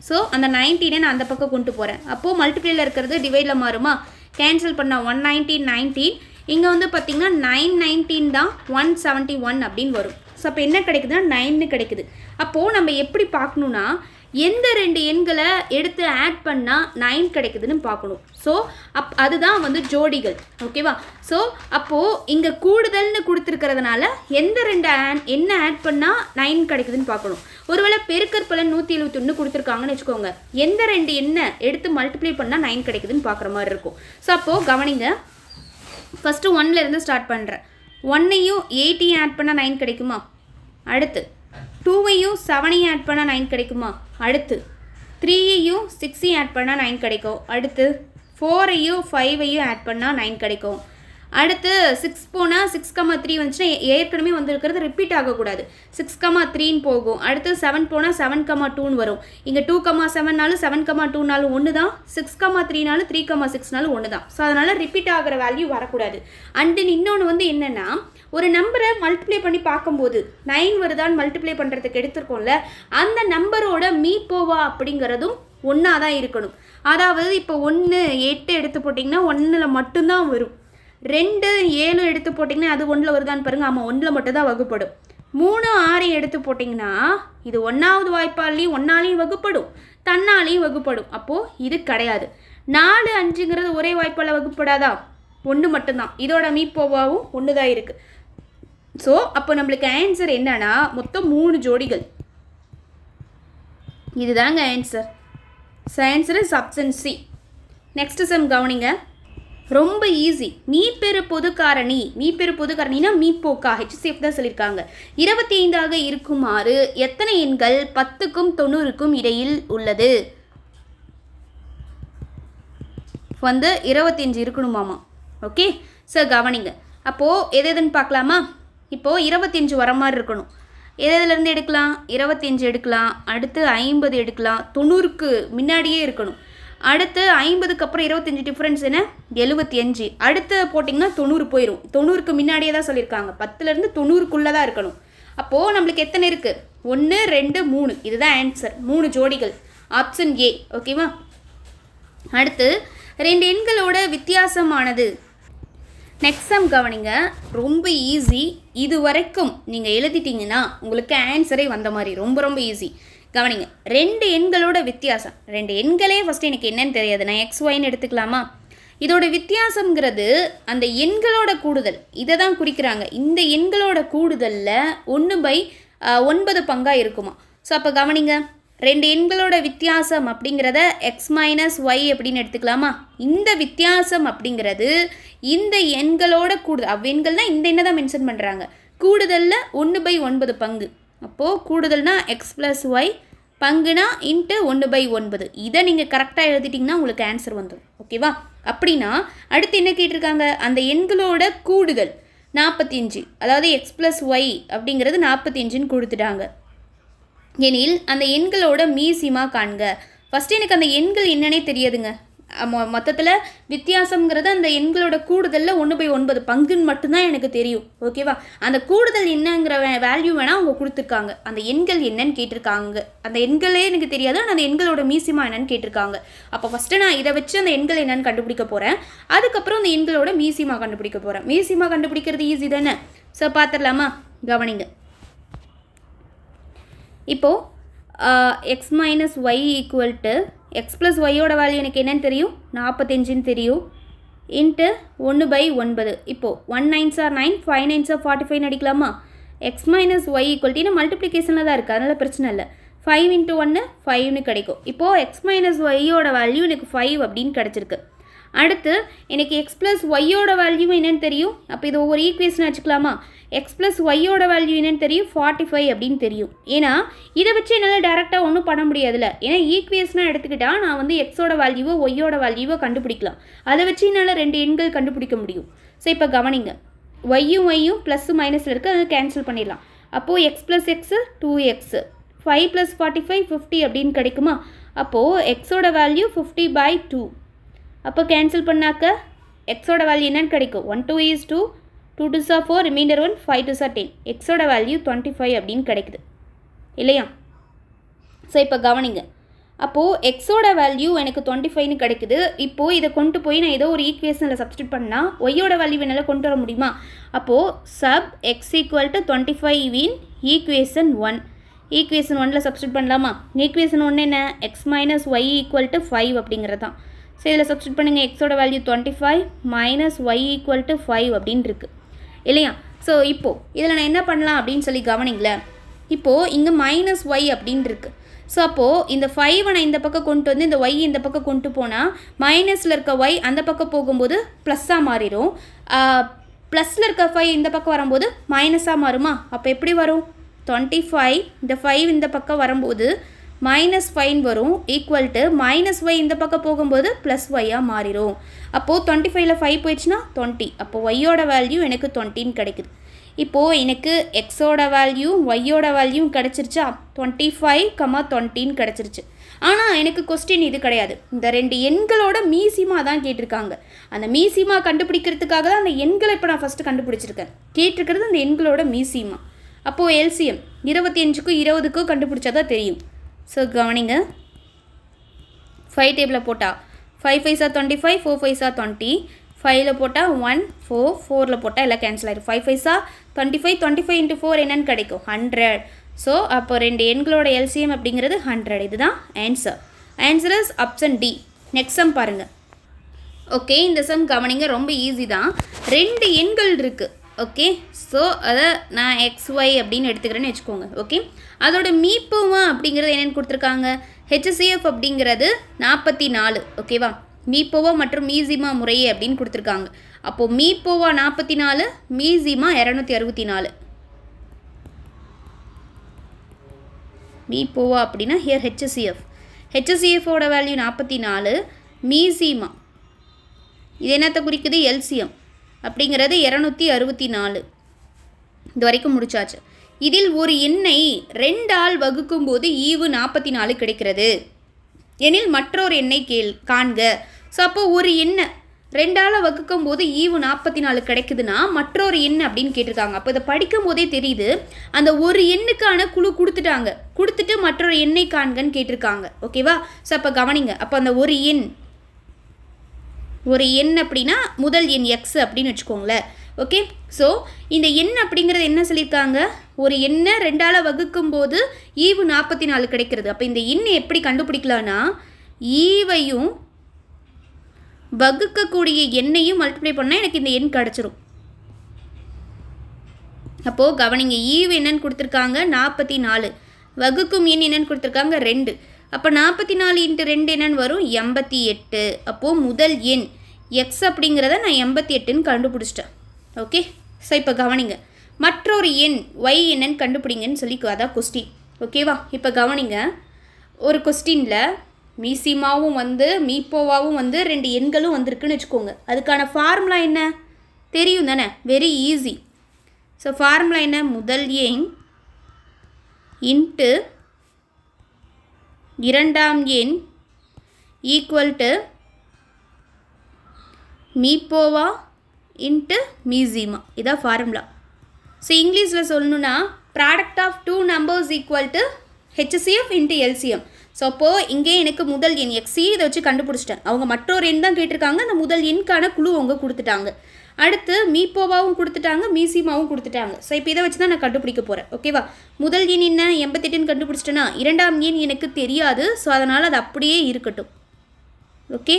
ஸோ அந்த 19 நான் அந்த பக்கம் கொண்டு போகிறேன். அப்போது மல்டிப்ளையில் இருக்கிறது டிவைடில் மாறுமா, கேன்சல் பண்ணால் 119 இங்கே வந்து பார்த்திங்கன்னா 919 தான் 171 அப்படின்னு வரும். ஸோ அப்போ என்ன கிடைக்குதுன்னா 9ன்னு கிடைக்குது. அப்போது நம்ம எப்படி பார்க்கணுன்னா, எந்த 2 எண்களை எடுத்து ஆட் பண்ணால் 9 கிடைக்குதுன்னு பார்க்கணும். ஸோ அதுதான் வந்து ஜோடிகள். ஓகேவா? ஸோ அப்போது இங்கே கூடுதல்னு கொடுத்துருக்கிறதுனால எந்த 2 எண்ணை ஆட் பண்ணால் 9 கிடைக்குதுன்னு பார்க்கணும். ஒருவேளை பெருக்கற்பலன் 171 கொடுத்துருக்காங்கன்னு வச்சுக்கோங்க, எந்த 2 எண்ணை எடுத்து மல்டிப்ளை பண்ணால் 9 கிடைக்குதுன்னு பார்க்குற மாதிரி இருக்கும். ஸோ அப்போது கவனிங்க, ஃபஸ்ட்டு 1லேருந்து ஸ்டார்ட் பண்ணுறேன். 1ஐயும் 8ஐயும் ஆட் பண்ணால் 9 கிடைக்குமா? அடுத்து 2ஐயும் 7ஐயும் ஆட் பண்ணால் 9 கிடைக்குமா? அடுத்து 3ஐயும் 6ஐயும் ஆட் பண்ணால் 9 கிடைக்கும். அடுத்து 4ஐயும் 5ஐயும் ஆட் பண்ணால் 9 கிடைக்கும். அடுத்து 6 போனால் 6,3 வந்துச்சுன்னா ஏற்கனவே வந்துருக்கிறது ரிப்பீட் ஆகக்கூடாது, 6,3ன்னு போகும். அடுத்து 7 போனால் 7,2ன்னு வரும். இங்கே 2,7னாலும் 7,2னாலும் ஒன்று தான், 6,3னாலும் 3,6னாலும் ஒன்று தான். ஸோ அதனால் ரிப்பீட் ஆகிற வேல்யூ வரக்கூடாது. அண்டு இன்னொன்று வந்து என்னென்னா, ஒரு நம்பரை மல்டிப்ளை பண்ணி பார்க்கும்போது 9 வருதான்னு மல்டிப்ளை பண்ணுறதுக்கு எடுத்துருக்கோம்ல, அந்த நம்பரோட மீப்போவா அப்படிங்கிறதும் ஒன்றா தான் இருக்கணும். அதாவது இப்போ 1 8 எடுத்து போட்டிங்கன்னா 1ல் மட்டும்தான் வரும். 2 7 எடுத்து போட்டிங்கன்னா அது 1ல் வருதான்னு பாருங்கள். ஆமாம், 1ல் மட்டும் தான் வகுப்படும். 3 6 எடுத்து போட்டிங்கன்னா இது 1வது வாய்ப்பாலையும் 1ஆலையும் வகுப்படும், தன்னாலையும் வகுப்படும். அப்போது இது கிடையாது. 4 5ங்கிறது ஒரே வாய்ப்பால் வகுப்படாதா? 1 மட்டும்தான். இதோட மீப்போவாவும் 1 தான் இருக்குது. ஸோ அப்போ நம்மளுக்கு ஆன்சர் என்னன்னா மொத்தம் 3 ஜோடிகள். இதுதாங்க answer. So answer is option C. Next sum கவனிங்க, ரொம்ப ஈஸி. மீப்பெரு பொது காரணினா மீப்போக்கா ஹெச்சிஎஃப் தான் சொல்லியிருக்காங்க. 25ஆக இருக்குமாறு எத்தனை எண்கள் 10க்கும் 90க்கும் இடையில் உள்ளது? 25 இருக்கணுமாமா. ஓகே, ஸோ கவனிங்க. அப்போது எதுன்னு பார்க்கலாமா? இப்போது 25 வர மாதிரி இருக்கணும். எதுலேருந்து எடுக்கலாம்? 25 எடுக்கலாம், அடுத்து 50 எடுக்கலாம், 90க்கு முன்னாடியே இருக்கணும். அடுத்து 50க்கு அப்புறம் 25 டிஃப்ரென்ஸ் என்ன? 75. அடுத்து போட்டிங்கன்னா 90 போயிடும். 90க்கு முன்னாடியே தான் சொல்லியிருக்காங்க. 10லேருந்து 90க்குள்ளே தான் இருக்கணும். அப்போது நம்மளுக்கு எத்தனை இருக்குது? 1 2 3. இதுதான் ஆன்சர். 3 ஜோடிகள். Option A. ஓகேவா? அடுத்து 2 எண்களோட வித்தியாசமானது. நெக்ஸ்ட் சம் கவனிங்க, ரொம்ப ஈஸி. இது வரைக்கும் நீங்கள் எழுதிட்டிங்கன்னா உங்களுக்கு ஆன்சரே வந்த மாதிரி. ரொம்ப ரொம்ப ஈஸி. கவனிங்க, 2 எண்களோட வித்தியாசம். 2 எண்களே ஃபஸ்ட்டு எனக்கு என்னன்னு தெரியாது. நான் எக்ஸ் ஒய்ன்னு எடுத்துக்கலாமா? இதோட வித்தியாசம்ங்கிறது அந்த எண்களோட கூடுதல். இதை தான் குறிக்கிறாங்க. இந்த எண்களோட கூடுதலில் 1/9 பங்காக இருக்குமா. ஸோ அப்போ கவனிங்க, 2 எண்களோட வித்தியாசம் அப்படிங்கிறத எக்ஸ் மைனஸ் ஒய் அப்படின்னு எடுத்துக்கலாமா? இந்த வித்தியாசம் அப்படிங்கிறது இந்த எண்களோட கூடுதல். அவ்வெண்கள்னால் இந்த எண்ணை தான் மென்ஷன் பண்ணுறாங்க. கூடுதலில் 1/9 பங்கு. அப்போது கூடுதல்னா எக்ஸ் ப்ளஸ் ஒய், பங்குனா இன்ட்டு 1/9. இதை நீங்கள் கரெக்டாக எழுதிட்டிங்கன்னா உங்களுக்கு ஆன்சர் வந்துடும். ஓகேவா? அப்படின்னா அடுத்து என்ன கேட்டிருக்காங்க? அந்த எண்களோட கூடுதல் 45, அதாவது எக்ஸ் ப்ளஸ் ஒய் அப்படிங்கிறது 45ன்னு கொடுத்துட்டாங்க. எனில் அந்த எண்களோட மீசிமா காண்க. ஃபஸ்ட்டு எனக்கு அந்த எண்கள் என்னன்னே தெரியாதுங்க. மொத்தத்தில் வித்தியாசங்கிறது அந்த எண்களோட கூடுதலில் 1/9 பங்குன்னு மட்டும்தான் எனக்கு தெரியும். ஓகேவா? அந்த கூடுதல் என்னங்கிற வேல்யூ வேணால் அவங்க கொடுத்துருக்காங்க. அந்த எண்கள் என்னன்னு கேட்டிருக்காங்க. அந்த எண்களே எனக்கு தெரியாது, ஆனால் அந்த எண்களோட மீசிமா என்னன்னு கேட்டிருக்காங்க. அப்போ ஃபஸ்ட்டு நான் இதை வச்சு அந்த எண்கள் என்னன்னு கண்டுபிடிக்க போகிறேன். அதுக்கப்புறம் அந்த எண்களோட மீசிமா கண்டுபிடிக்க போகிறேன். மீசிமா கண்டுபிடிக்கிறது ஈஸி தானே. ஸோ பார்த்துடலாமா? கவனிங்க. இப்போது X minus Y equal to X plus ஒய்யோட வேல்யூ எனக்கு என்னன்னு தெரியும்? 45ன்னு தெரியும். இன்ட்டு 1/9. இப்போது 1 9s are 9, 5 9s are 45 அடிக்கலாமா? X minus Y equal to மல்டிப்ளிகேஷனில் தான் இருக்குது, அதனால் பிரச்சனை இல்லை. 5 × 1 5ன்னு கிடைக்கும். இப்போது எக்ஸ் மைனஸ் ஒய்யோட வேல்யூ எனக்கு 5 அப்படின்னு கிடச்சிருக்கு. அடுத்து எனக்கு எக்ஸ் ப்ளஸ் ஒய்யோட வேல்யூ என்னென்னு தெரியும். அப்போ இது ஒவ்வொரு ஈக்குவேஷன் வச்சுக்கலாமா? எக்ஸ் ப்ளஸ் ஒய்யோட வேல்யூ என்னென்னு தெரியும்? 45 அப்படின்னு தெரியும். ஏன்னா இதை வச்சு என்னால் டேரெக்டாக ஒன்றும் பண்ண முடியாதுல்ல. ஏன்னா ஈக்குவேஷனாக எடுத்துக்கிட்டால் நான் வந்து எக்ஸோட வேல்யூவோ ஒய்யோட வேல்யூவோ கண்டுபிடிக்கலாம். அதை வச்சு என்னால் 2 எண்கள் கண்டுபிடிக்க முடியும். ஸோ இப்போ கவனிங்க, ஒய்யும் ப்ளஸ் மைனஸில் இருக்குது, அதை கேன்சல் பண்ணிடலாம். அப்போது எக்ஸ் ப்ளஸ் எக்ஸு 2x, 5 + 45 50 அப்படின்னு கிடைக்குமா? அப்போது எக்ஸோட வேல்யூ 50/2. அப்போ கேன்சல் பண்ணாக்க எக்ஸோட வேல்யூ என்னன்னு கிடைக்கும்? 1 2 is 2, 2 2s are 4, reminder 1, 5 2s are 10. எக்ஸோட வேல்யூ 25 அப்படின்னு கிடைக்குது இல்லையா? ஸோ இப்போ கவனிங்க, அப்போது எக்ஸோட வேல்யூ எனக்கு 25ன்னு கிடைக்குது. இப்போது இதை கொண்டு போய் நான் ஏதோ ஒரு ஈக்குவேஷனில் சப்ஸ்டியூட் பண்ணால் ஒய்யோட வேல்யூ என்னால் கொண்டு வர முடியுமா? அப்போது sub X equal to 25 in equation 1. Equation 1ல் சப்ஸ்டியூட் பண்ணலாமா? ஈக்குவேஷன் 1 என்ன? X minus Y equal to 5 அப்படிங்கிறது தான். ஸோ இதில் சப்ஸ்டியூட் பண்ணுங்கள். எக்ஸோட value 25 minus Y equal to 5 அப்படின்னு இருக்குது இல்லையா? ஸோ இப்போது இதில் நான் என்ன பண்ணலாம் அப்படின்னு சொல்லி கவனிங்களேன். இப்போது இங்கே மைனஸ் ஒய் அப்படின்னு இருக்குது. ஸோ அப்போது இந்த 5 நான் இந்த பக்கம் கொண்டு வந்து இந்த ஒய் இந்த பக்கம் கொண்டு போனால் மைனஸில் இருக்க ஒய் அந்த பக்கம் போகும்போது ப்ளஸ்ஸாக மாறிடும். ப்ளஸில் இருக்க 5 இந்த பக்கம் வரும்போது மைனஸாக மாறுமா? அப்போ எப்படி வரும்? 25 இந்த 5 இந்த பக்கம் வரும்போது -5 வரும், ஈக்குவல் டு -y இந்த பக்கம் போகும்போது +y மாறிடும். அப்போது 25ல் 5 போயிடுச்சுன்னா 20. அப்போது ஒய்யோட வேல்யூ எனக்கு 20ன்னு கிடைக்குது. இப்போது எனக்கு எக்ஸோட வேல்யூ ஒய்யோட வேல்யூ கிடச்சிருச்சா? 25, 20ன்னு கிடச்சிருச்சு. ஆனால் எனக்கு கொஸ்டின் இது கிடையாது. இந்த 2 எண்களோட மீசிமா தான் கேட்டிருக்காங்க. அந்த மீசிமா கண்டுபிடிக்கிறதுக்காக தான் அந்த எண்களை இப்போ நான் ஃபஸ்ட்டு கண்டுபிடிச்சிருக்கேன். கேட்டிருக்கிறது அந்த எண்களோட மீசிமா. அப்போது எல்சிஎம் 25க்கும் 20க்கும் கண்டுபிடிச்சா தான் தெரியும். ஸோ கவனிங்க, 5 டேபிளில் போட்டால் 5 5s are 25, 4 5s are 20, 5ல் போட்டால் 1 4, 4ல் போட்டால் எல்லாம் கேன்சல் ஆகிடும். 5 5s are 25, 25 × 4 என்னன்னு கிடைக்கும்? 100. ஸோ அப்போ 2 எண்களோட எல்சிஎம் அப்படிங்கிறது 100. இதுதான் answer. Answer is option D. Next sum பாருங்கள். ஓகே, இந்த சம் கவனிங்க, ரொம்ப ஈஸி தான். 2 எண்கள் இருக்குது. ஓகே. ஸோ அதை நான் XY அப்படின்னு எடுத்துக்கிறேன்னு வச்சுக்கோங்க. ஓகே. அதோட மீப்போவா அப்படிங்கிறது என்னென்னு கொடுத்துருக்காங்க, HCF அப்படிங்கிறது 44. ஓகேவா. மீப்போவா மற்றும் மீசிமா முறையே அப்படின்னு கொடுத்துருக்காங்க. அப்போது மீப்போவா 44, மீசிமா 264. மீப்போவா அப்படின்னா ஹியர் HCFோட வேல்யூ 44, மீசிமா இது என்னத்தை குறிக்குது, LCM அப்படிங்கிறது 264. இது வரைக்கும் முடிச்சாச்சு. இதில் ஒரு எண்ணை 2 ஆல் வகுக்கும் போது ஈவு 44 கிடைக்கிறது எனில் மற்றொரு எண்ணை காண்க. ஸோ அப்போ ஒரு எண்ணை 2 ஆல் வகுக்கும் போது ஈவு 44 கிடைக்குதுன்னா மற்றொரு எண் அப்படின்னு கேட்டிருக்காங்க. அப்போ இதை படிக்கும் போதே தெரியுது அந்த ஒரு எண்ணுக்கான குழு கொடுத்துட்டு மற்றொரு எண்ணை காண்கன்னு கேட்டிருக்காங்க. ஓகேவா. ஸோ அப்போ கவனிங்க. அப்போ அந்த ஒரு எண் அப்படின்னா முதல் எண் X அப்படின்னு வச்சுக்கோங்களேன். ஓகே. ஸோ இந்த எண் அப்படிங்கிறது என்ன சொல்லியிருக்காங்க, ஒரு எண்ணை 2 ஆல் வகுக்கும் போது ஈவு 44 கிடைக்கிறது. அப்போ இந்த எண்ணை எப்படி கண்டுபிடிக்கலான்னா, ஈவையும் வகுக்கக்கூடிய எண்ணையும் மல்டிப்ளை பண்ணால் எனக்கு இந்த எண் கிடச்சிரும். அப்போது கவனிங்க, ஈவு என்னன்னு கொடுத்துருக்காங்க 44, வகுக்கும் எண் என்னன்னு கொடுத்துருக்காங்க 2. அப்போ 44 × 2 என்னன்னு வரும், 88. அப்போது முதல் எண் X அப்படிங்கிறத நான் 88ன்னு கண்டுபிடிச்சிட்டேன். ஓகே. ஸோ இப்போ கவனிங்க, மற்றொரு எண் Y என்னன்னு கண்டுபிடிங்கன்னு சொல்லி அதான் கொஸ்டின். ஓகேவா. இப்போ கவனிங்க, ஒரு கொஸ்டினில் மீசிமாவும் மீப்போவாவும் 2 எண்களும் வந்திருக்குன்னு வச்சுக்கோங்க. அதுக்கான ஃபார்முலா என்ன தெரியும் தானே, வெரி ஈஸி. ஸோ ஃபார்முலா என்ன, முதல் எண் இன்ட்டு இரண்டாம் எண் ஈக்குவல் டு மீப்போவா இன்ட்டு மீசிமா. இதான் ஃபார்முலா. ஸோ இங்கிலீஷில் சொல்லணுன்னா product of 2 numbers equal to HCF into LCM. So அப்போது இங்கே எனக்கு முதல் எண் XC இதை வச்சு கண்டுபிடிச்சிட்டேன். அவங்க மற்றொரு எண் தான் கேட்டிருக்காங்க. அந்த முதல் எண்ணுக்கான குழு அவங்க கொடுத்துட்டாங்க. அடுத்து மீப்போவாவும் கொடுத்துட்டாங்க, மீசிமாவும் கொடுத்துட்டாங்க. ஸோ இப்போ இதை வச்சு தான் நான் கண்டுபிடிக்க போகிறேன். ஓகேவா. முதல் எண் என்ன 88ன்னு கண்டுபிடிச்சிட்டேன்னா இரண்டாம் எண் எனக்கு தெரியாது. ஸோ அதனால் அது அப்படியே இருக்கட்டும். ஓகே.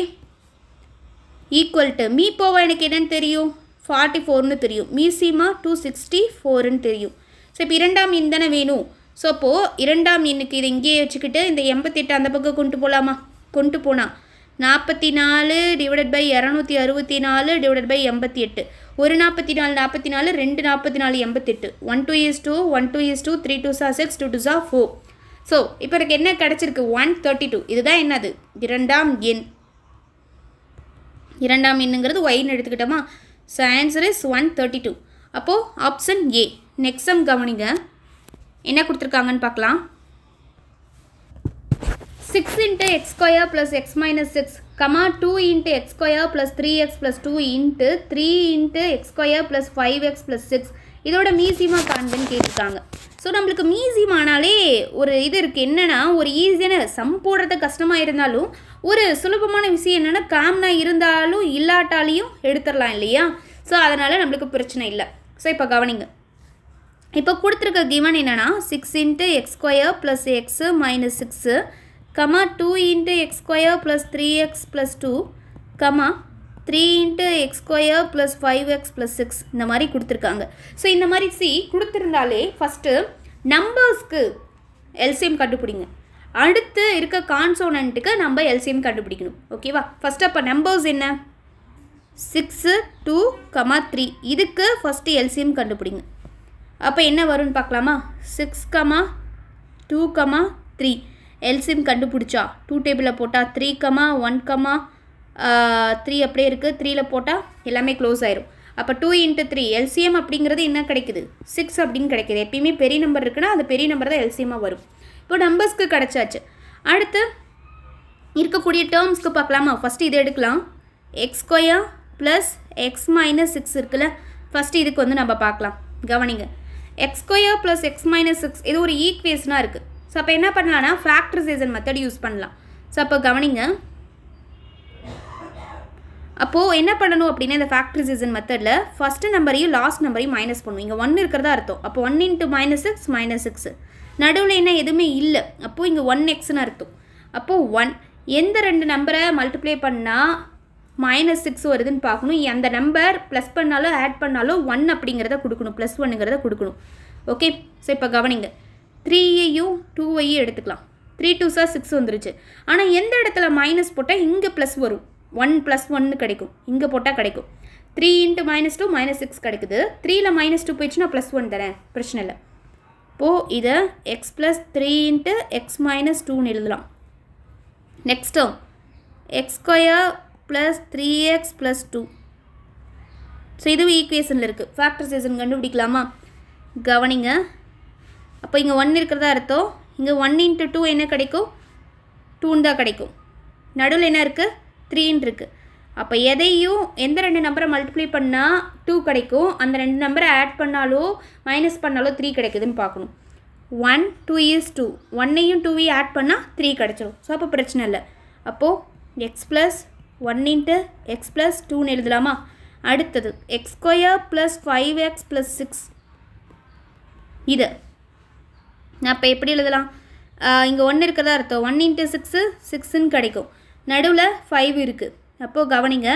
ஈக்குவல் டு மீப்போவா எனக்கு என்னன்னு தெரியும், 44ன்னு தெரியும். மீசிமா 264ன்னு தெரியும். ஸோ இப்போ இரண்டாம் எண் தானே வேணும். ஸோ அப்போது இரண்டாம் எண்ணுக்கு இதை இங்கேயே வச்சுக்கிட்டு இந்த 88 அந்த பக்கம் கொண்டு போகலாமா, கொண்டு போனால் 44 / 264 / 88. ஒரு 44 44, 2 44 88, 1 2 is 2, 1 2 is 2, 3 2s are 6, 2 2s are 4. So இப்போ எனக்கு என்ன கிடச்சிருக்கு, 132. இதுதான் என்னது, இரண்டாம் எண். இரண்டாம் எண்ணுங்கிறது ஒய்ன்னு எடுத்துக்கிட்டோமா. So answer is 132. அப்போது ஆப்ஷன் ஏ. நெக்ஸ்ட் சம் கவனிங்க, என்ன கொடுத்துருக்காங்கன்னு பார்க்கலாம். 6 × x² + x - 6, 2 × x² + 3x + 2 × 3 × x² + 5x + 6 இதோட மீசிமா காண்பன்னு கேட்டிருக்காங்க. ஸோ நம்மளுக்கு மீசிமானாலே ஒரு இது இருக்குது, என்னென்னா ஒரு ஈஸியான சம் போடுறது கஷ்டமாக இருந்தாலும் ஒரு சுலபமான விஷயம் என்னென்னா காமனாக இருந்தாலும் இல்லாட்டாலையும் எடுத்துடலாம் இல்லையா. ஸோ அதனால் நம்மளுக்கு பிரச்சனை இல்லை. ஸோ இப்போ கவனிங்க, இப்போ கொடுத்துருக்க கிவன் என்னென்னா 6 × x² + x - 6, 2 × x² + 3x + 2, 3 × x² + 5x + 6 இந்த மாதிரி கொடுத்துருக்காங்க. ஸோ இந்த மாதிரி கொடுத்துருந்தாலே ஃபஸ்ட்டு நம்பர்ஸ்க்கு எல்சிஎம் கண்டுபிடிங்க, அடுத்து இருக்க கான்சோனண்ட்டுக்கு நம்ம எல்சிஎம் கண்டுபிடிக்கணும். ஓகேவா. ஃபஸ்ட்டு அப்போ நம்பர்ஸ் என்ன, 6 2 3 இதுக்கு ஃபஸ்ட்டு எல்சிஎம் கண்டுபிடிங்க. அப்போ என்ன வரும்னு பார்க்கலாமா. 6 2 3 எல்சிஎம் கண்டுபிடிச்சா 2 டேபிளில் போட்டால் 3 1 3 அப்படியே இருக்குது, 3ல் போட்டால் எல்லாமே க்ளோஸ் ஆயிரும். அப்போ 2 × 3 எல்சிஎம் அப்படிங்கிறது என்ன கிடைக்குது, 6 அப்படின்னு கிடைக்குது. எப்பயுமே பெரிய நம்பர் இருக்குன்னா அந்த பெரிய நம்பர் தான் எல்சிஎம்மாக வரும். இப்போ நம்பர்ஸ்க்கு கிடச்சாச்சு. அடுத்து இருக்கக்கூடிய டேர்ம்ஸ்க்கு பார்க்கலாமா. ஃபஸ்ட்டு இது எடுக்கலாம், x² + x - 6 இருக்குல்ல. ஃபஸ்ட்டு இதுக்கு நம்ம பார்க்கலாம். கவனிங்க, x² + x - 6 இது ஒரு ஈக்குவேஷனாக இருக்குது. ஸோ அப்போ என்ன பண்ணலான்னா ஃபேக்டரைசேஷன் மெத்தட் யூஸ் பண்ணலாம். ஸோ அப்போ கவனிங்க, அப்போது என்ன பண்ணணும் அப்படின்னா இந்த ஃபேக்டரைசேஷன் மெத்தடில் ஃபஸ்ட்டு நம்பரையும் லாஸ்ட் நம்பரையும் மைனஸ் பண்ணுவோம். இங்கே 1 இருக்கிறதா அர்த்தம். அப்போ 1 × -6 -6, நடுவில் என்ன எதுவுமே இல்லை, அப்போது இங்கே 1xன்னு அர்த்தம். அப்போது 1 எந்த 2 நம்பரை மல்டிப்ளை பண்ணால் -6 வருதுன்னு பார்க்கணும். அந்த நம்பர் ப்ளஸ் பண்ணாலும் ஆட் பண்ணாலும் 1 அப்படிங்கிறத கொடுக்கணும், +1ங்கிறத கொடுக்கணும். ஓகே, ஸோ இப்போ கவனிங்க, 3ஐயும் 2ஐயும் எடுத்துக்கலாம். 3 2s 6 வந்துருச்சு. ஆனால் எந்த இடத்துல மைனஸ் போட்டால் இங்கே ப்ளஸ் வரும், 1 + 1 கிடைக்கும், இங்கே போட்டால் கிடைக்கும். 3 × -2 -6 கிடைக்குது. 3ல் -2 போயிடுச்சுன்னா +1 தானே, பிரச்சனை இல்லை. இப்போது இதை x + 3 × x - 2ன்னு எழுதலாம். Next term x² + 3x + 2. So இதுவும் ஈக்குவேஷனில் இருக்குது. ஃபேக்டரைசேஷன் கண்டுபிடிக்கலாமா? கவனிங்க, அப்போ இங்கே 1 இருக்கிறதா அர்த்தம். இங்கே 1 × 2 என்ன கிடைக்கும், 2 தான் கிடைக்கும். நடுவில் என்ன இருக்குது, 3 இருக்குது. அப்போ எதையும் எந்த 2 நம்பரை மல்டிப்ளை பண்ணால் 2 கிடைக்கும், அந்த 2 நம்பரை ஆட் பண்ணாலோ மைனஸ் பண்ணாலோ 3 கிடைக்குதுன்னு பார்க்கணும். 1 2 is 2, 1ஐயும் 2ஐயும் ஆட் பண்ணால் 3 கிடச்சிரும். ஸோ அப்போ பிரச்சனை இல்லை. அப்போது x + 1 × x + 2ன்னு எழுதலாமா? அடுத்தது x² + 5x + 6. இது நான் இப்போ எப்படி எழுதலாம்? இங்கே 1 இருக்கிறதா அர்த்தம். 1 × 6 6ன்னு கிடைக்கும். நடுவில் 5 இருக்குது. அப்போது கவனிங்க,